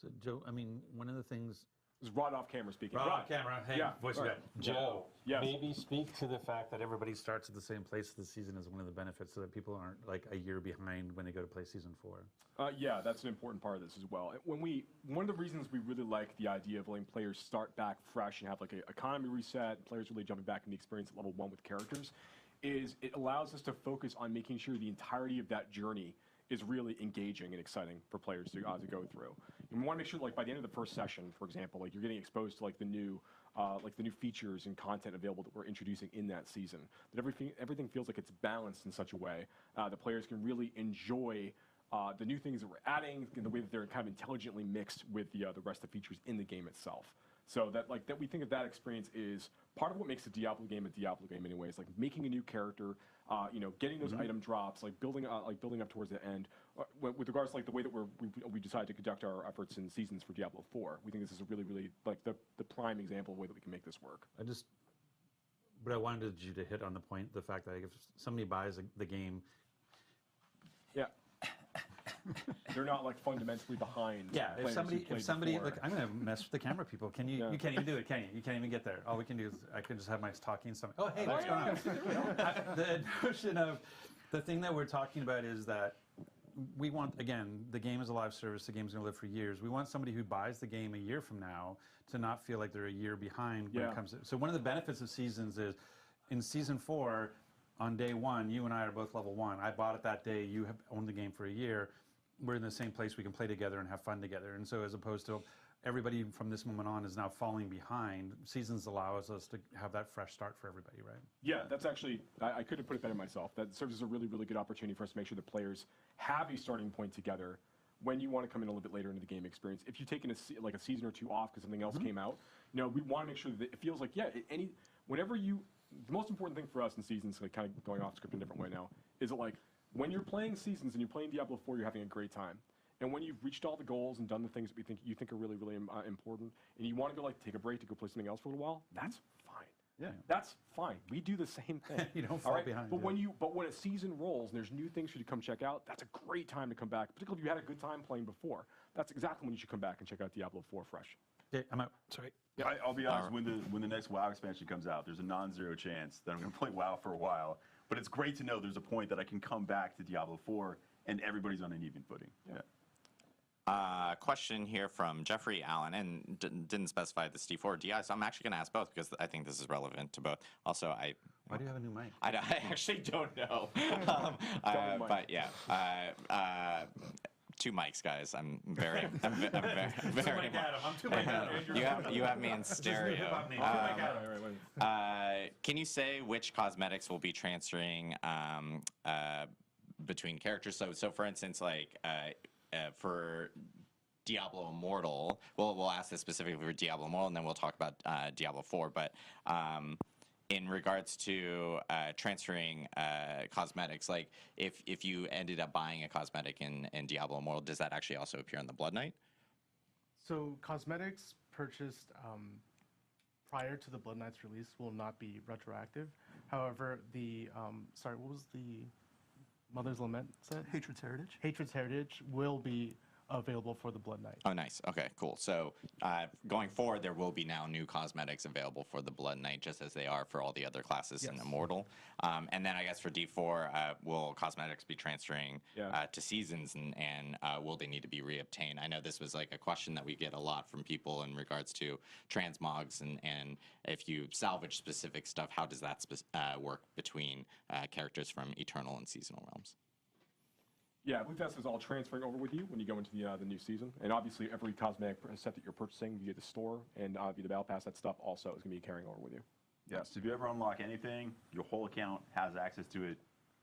So Joe, I mean, one of the things. This is Rod off camera speaking. Rod off camera. Hey, voice right. guy. Joe, Yes. maybe speak to the fact that Everybody starts at the same place this season is one of the benefits, so that people aren't like a year behind when they go to play Season 4. Yeah, that's an important part of this as well. One of the reasons we really like the idea of letting players start back fresh and have like an economy reset, players really jumping back in the experience at level 1 with characters, is it allows us to focus on making sure the entirety of that journey is really engaging and exciting for players to go through. And we want to make sure, like by the end of the first session, for example, like you're getting exposed to like the new features and content available that we're introducing in that season. That everything feels like it's balanced in such a way that players can really enjoy the new things that we're adding in the way that they're kind of intelligently mixed with the rest of the features in the game itself. So that we think of that experience is part of what makes a Diablo game anyways, like making a new character, getting those item drops, like building up towards the end. With regards to like the way that we decided to conduct our efforts in seasons for Diablo 4, we think this is a really like the prime example of the way that we can make this work. But I wanted you to hit on the point, the fact that if somebody buys the game. Yeah. They're not like fundamentally behind. Yeah, if somebody, before. look, I'm gonna mess with the camera people. Can you? Yeah. You can't even do it, can you? You can't even get there. All we can do is I can just have my talking and stuff. Oh, hey, what's going on? The notion of the thing that we're talking about is that we want, again, the game is a live service. The game's gonna live for years. We want somebody who buys the game a year from now to not feel like they're a year behind when it comes to. So one of the benefits of seasons is, in Season 4, on day 1, you and I are both level 1. I bought it that day. You have owned the game for a year. We're in the same place. We can play together and have fun together. And so as opposed to everybody from this moment on is now falling behind, seasons allows us to have that fresh start for everybody, right? Yeah, that's actually, I couldn't put it better myself. That serves as a really good opportunity for us to make sure that players have a starting point together when you want to come in a little bit later into the game experience. If you've taken a season or 2 off because something else came out, we want to make sure that it feels like, the most important thing for us in seasons, like kind of going off script in a different way now, is that like when you're playing seasons and you're playing Diablo 4, you're having a great time. And when you've reached all the goals and done the things that you think are really, really important, and you want to go like take a break to go play something else for a little while, that's fine. Yeah. That's fine. We do the same thing. You don't all fall behind, But yeah. when a season rolls and there's new things for you to come check out, that's a great time to come back. Particularly if you had a good time playing before. That's exactly when you should come back and check out Diablo 4 fresh. Okay, I'm out. Sorry. Yeah, I'll be honest. When the next WoW expansion comes out, there's a non-zero chance that I'm going to play WoW for a while. But it's great to know there's a point that I can come back to Diablo 4 and everybody's on an even footing. Yeah. Question here from Jeffrey Allen, and didn't specify the D4 or DI, so I'm actually going to ask both because I think this is relevant to both. Also, Why do you have a new mic? I actually don't know. But yeah, 2 mics, guys. I'm very. I'm too Mike Adam. I'm too Mike Adam. You have me in stereo. Can you say which cosmetics will be transferring between characters? So for instance, like for Diablo Immortal, we'll ask this specifically for Diablo Immortal, and then we'll talk about Diablo 4. But in regards to transferring cosmetics, like if you ended up buying a cosmetic in Diablo Immortal, does that actually also appear on the Blood Knight? So cosmetics purchased prior to the Blood Knight's release will not be retroactive. However, the sorry, what was the Mother's Lament set? Hatred's Heritage. Hatred's Heritage will be available for the Blood Knight. Oh, nice. Okay, cool. So going forward, there will be now new cosmetics available for the Blood Knight, just as they are for all the other classes in Immortal. And then I guess for D4, will cosmetics be transferring to seasons, and will they need to be reobtained? I know this was like a question that we get a lot from people in regards to transmogs, and if you salvage specific stuff, how does that work between characters from Eternal and Seasonal Realms? Yeah, I believe that's all transferring over with you when you go into the new season. And obviously, every cosmetic set that you're via the store and via the Battle Pass, that stuff also is going to be carrying over with you. Yeah, so if you ever unlock anything, your whole account has access to it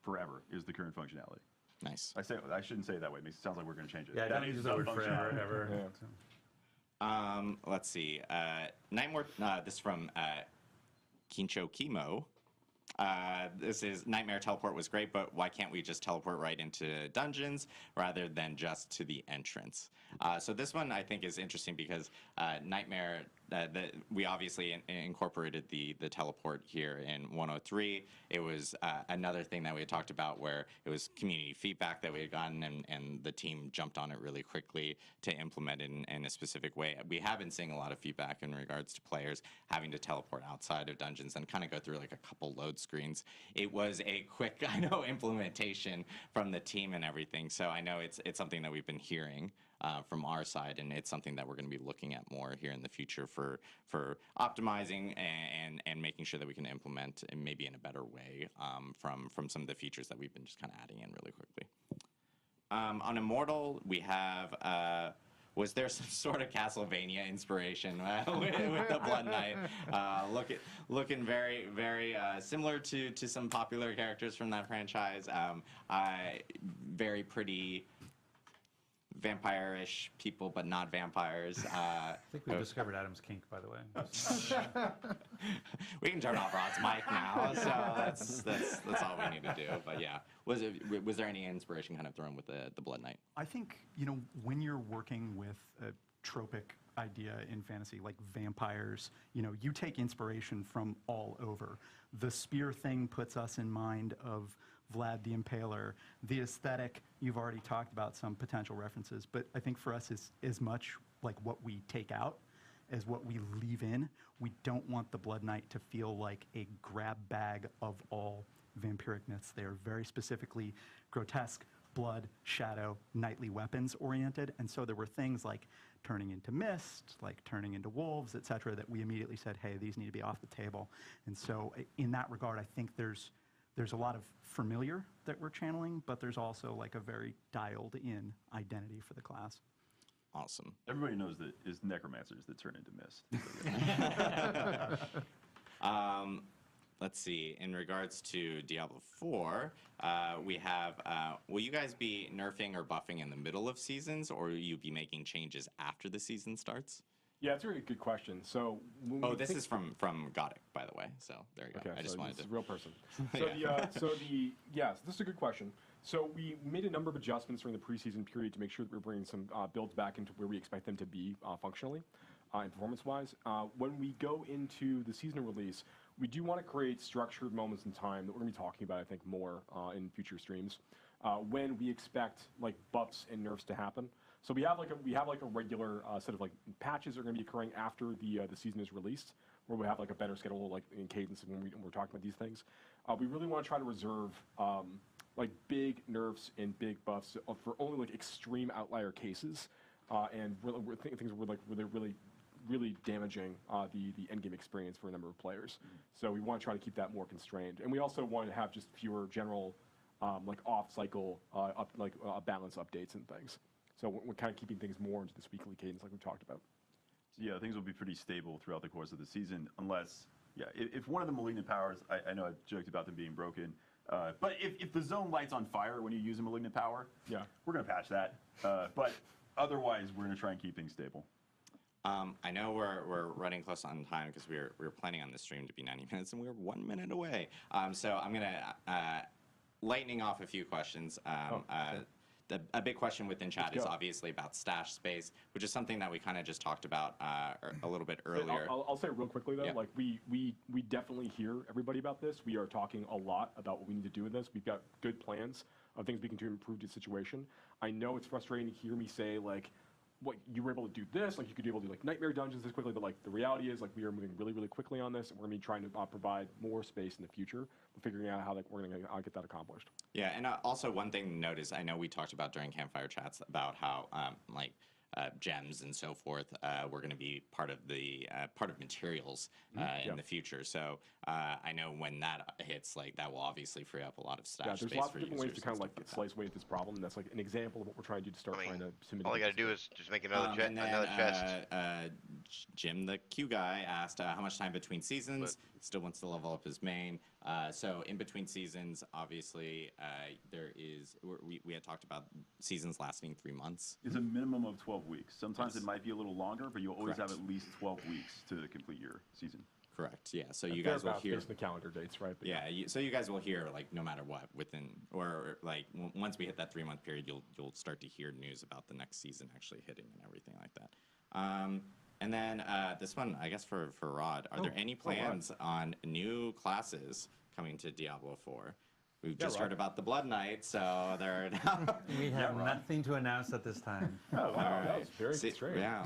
forever, is the current functionality. Nice. I shouldn't say it that way. It sounds like we're going to change it. Yeah, don't use that word forever, ever. Yeah. Let's see. Nightmare, this is from Kincho Kimo. This is Nightmare Teleport was great, but why can't we just teleport right into dungeons rather than just to the entrance? So this one I think is interesting because Nightmare, we obviously incorporated the teleport here in 103. It was another thing that we had talked about where it was community feedback that we had gotten, and the team jumped on it really quickly to implement it in a specific way. We have been seeing a lot of feedback in regards to players having to teleport outside of dungeons and kind of go through like a couple load screens. It was a quick, implementation from the team and everything. So I know it's something that we've been hearing from our side, and it's something that we're going to be looking at more here in the future for optimizing and making sure that we can implement and maybe in a better way from some of the features that we've been just kind of adding in really quickly. On Immortal, we have. Was there some sort of Castlevania inspiration with the Blood Knight? Looking very, very similar to some popular characters from that franchise. Very pretty vampire-ish people, but not vampires. I think we discovered Adam's kink, by the way. We can turn off Rod's mic now, so that's all we need to do. But yeah, was there any inspiration kind of thrown with the Blood Knight? I think, when you're working with a tropic idea in fantasy like vampires, you take inspiration from all over. The spear thing puts us in mind of Vlad the Impaler. The aesthetic, you've already talked about some potential references, but I think for us is as much like what we take out as what we leave in. We don't want the Blood Knight to feel like a grab bag of all vampiric myths. They are very specifically grotesque, blood, shadow, knightly weapons oriented, and so there were things like turning into mist, like turning into wolves, etc., that we immediately said, hey, these need to be off the table. And so in that regard, I think there's a lot of familiar that we're channeling, but there's also like a very dialed in identity for the class. Awesome. Everybody knows that it's necromancers that turn into mist. Let's see. In regards to Diablo 4, we have, will you guys be nerfing or buffing in the middle of seasons, or will you be making changes after the season starts? Yeah, it's a really good question. So, this is from Godic, by the way. So there you go. Okay, I just wanted this to. is a real person. Yeah. Yes, this is a good question. So we made a number of adjustments during the preseason period to make sure that we're bringing some builds back into where we expect them to be functionally and performance-wise. When we go into the season release, we do want to create structured moments in time that we're going to be talking about, I think, more in future streams when we expect like buffs and nerfs to happen. So we have like a regular set of like patches that are going to be occurring after the season is released, where we have like a better schedule like in cadence when we're talking about these things. We really want to try to reserve like big nerfs and big buffs for only like extreme outlier cases, and things were like really damaging the end game experience for a number of players. So we want to try to keep that more constrained, and we also want to have just fewer general like off cycle balance updates and things. So we're kind of keeping things more into this weekly cadence like we talked about. So yeah, things will be pretty stable throughout the course of the season, unless, yeah, if one of the malignant powers, I know I joked about them being broken, but if the zone lights on fire when you use a malignant power, yeah, we're going to patch that. But otherwise, we're going to try and keep things stable. I know we're running close on time because we were planning on this stream to be 90 minutes, and we're 1 minute away. So I'm going to lightning off a few questions. A big question within chat is obviously about stash space, which is something that we kind of just talked about a little bit earlier. I'll say real quickly though, like we definitely hear everybody about this. We are talking a lot about what we need to do with this. We've got good plans of things we can do to improve the situation. I know it's frustrating to hear me say like, what you were able to do this, like you could be able to do like nightmare dungeons this quickly, but like the reality is like we are moving really quickly on this, and we're gonna be trying to provide more space in the future, figuring out how like we're gonna get that accomplished. Yeah, and also one thing to note is I know we talked about during campfire chats about how like gems and so forth were going to be part of the materials in the future. So I know when that hits, like that will obviously free up a lot of stash space. There's lots for of different ways to kind of like like slice away at this problem, and that's like an example of what we're trying to do to start trying to simulate. All I got to do is just make another chest. Jim, the Q guy, asked how much time between seasons. Still wants to level up his main. So in between seasons, obviously, there is. We had talked about seasons lasting 3 months. It's a minimum of 12 weeks. Sometimes it might be a little longer, but you'll always have at least 12 weeks to complete your season. Correct. Yeah. So you guys will hear the calendar dates, right? But so you guys will hear like no matter what within or like once we hit that 3 month period, you'll start to hear news about the next season actually hitting and everything like that. And then this one, I guess for Rod, are there any plans on new classes coming to Diablo 4? We've just heard about the Blood Knight, so they're now. We have nothing to announce at this time. Oh, wow. That was very straight. Yeah,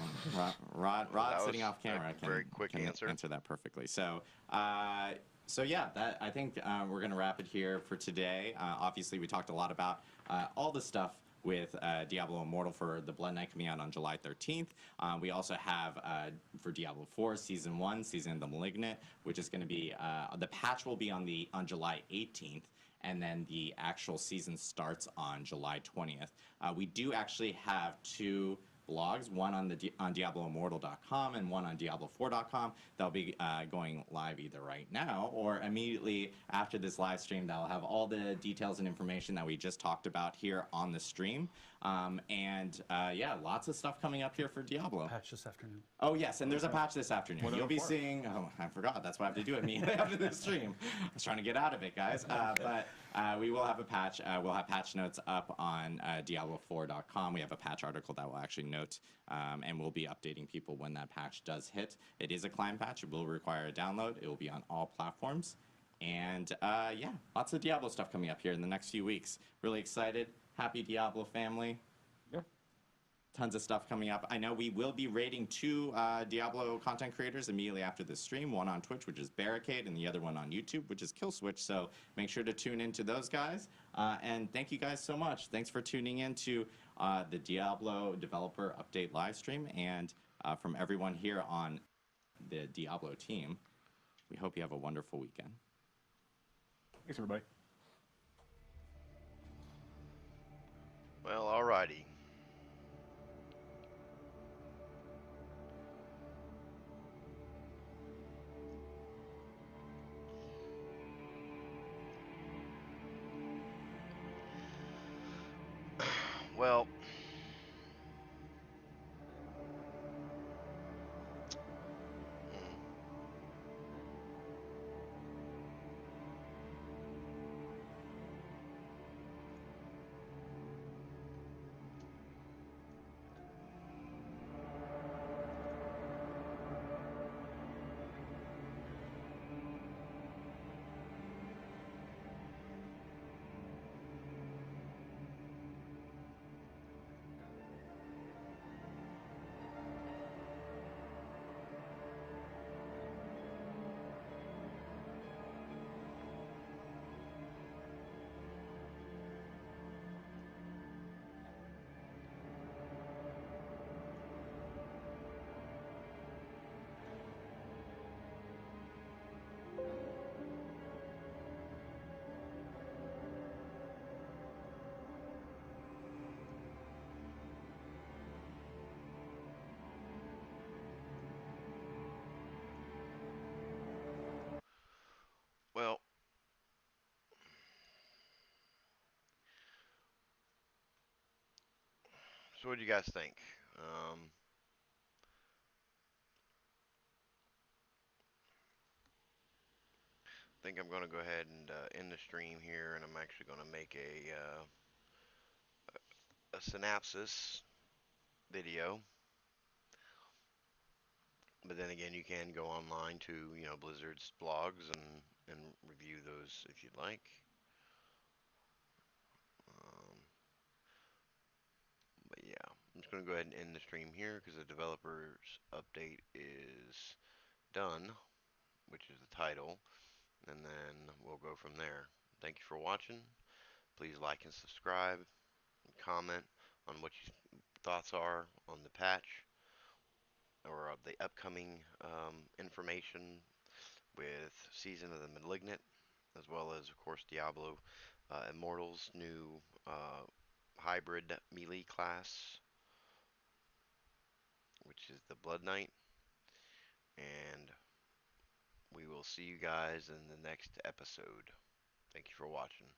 Rod sitting off camera can very quick answer that perfectly. So, yeah, I think we're going to wrap it here for today. Obviously, we talked a lot about all the stuff with Diablo Immortal for the Blood Knight coming out on July 13th. We also have for Diablo 4 Season 1, Season of the Malignant, which is going to be the patch will be on July 18th. And then the actual season starts on July 20th. We do actually have 2 blogs, one on DiabloImmortal.com and one on Diablo4.com. They'll be going live either right now or immediately after this live stream. That'll have all the details and information that we just talked about here on the stream. Yeah, lots of stuff coming up here for Diablo. Patch this afternoon. Oh yes, and there's a patch this afternoon. You'll be seeing. Oh, I forgot. That's why I have to do it immediately after the stream. I was trying to get out of it, guys. But we will have a patch. We'll have patch notes up on Diablo4.com. We have a patch article that will actually note, and we'll be updating people when that patch does hit. It is a client patch. It will require a download. It will be on all platforms. And yeah, lots of Diablo stuff coming up here in the next few weeks. Really excited. Happy Diablo family. Yeah. Tons of stuff coming up. I know we will be rating 2 Diablo content creators immediately after this stream. One on Twitch, which is Barricade, and the other one on YouTube, which is Killswitch. So make sure to tune into those guys. And thank you guys so much. Thanks for tuning in to the Diablo Developer Update live stream. And from everyone here on the Diablo team, we hope you have a wonderful weekend. Thanks, everybody. Well, alrighty. Well, So what do you guys think? I think I'm going to go ahead and end the stream here, and I'm actually going to make a synopsis video. But then again, you can go online to Blizzard's blogs and review those if you'd like. Um, but yeah, I'm just going to go ahead and end the stream here because the developer's update is done, which is the title, and then we'll go from there. Thank you for watching. Please like and subscribe, and comment on what your thoughts are on the patch or the upcoming information with Season of the Malignant, as well as, of course, Diablo Immortal's new hybrid melee class, which is the Blood Knight. And we will see you guys in the next episode. Thank you for watching.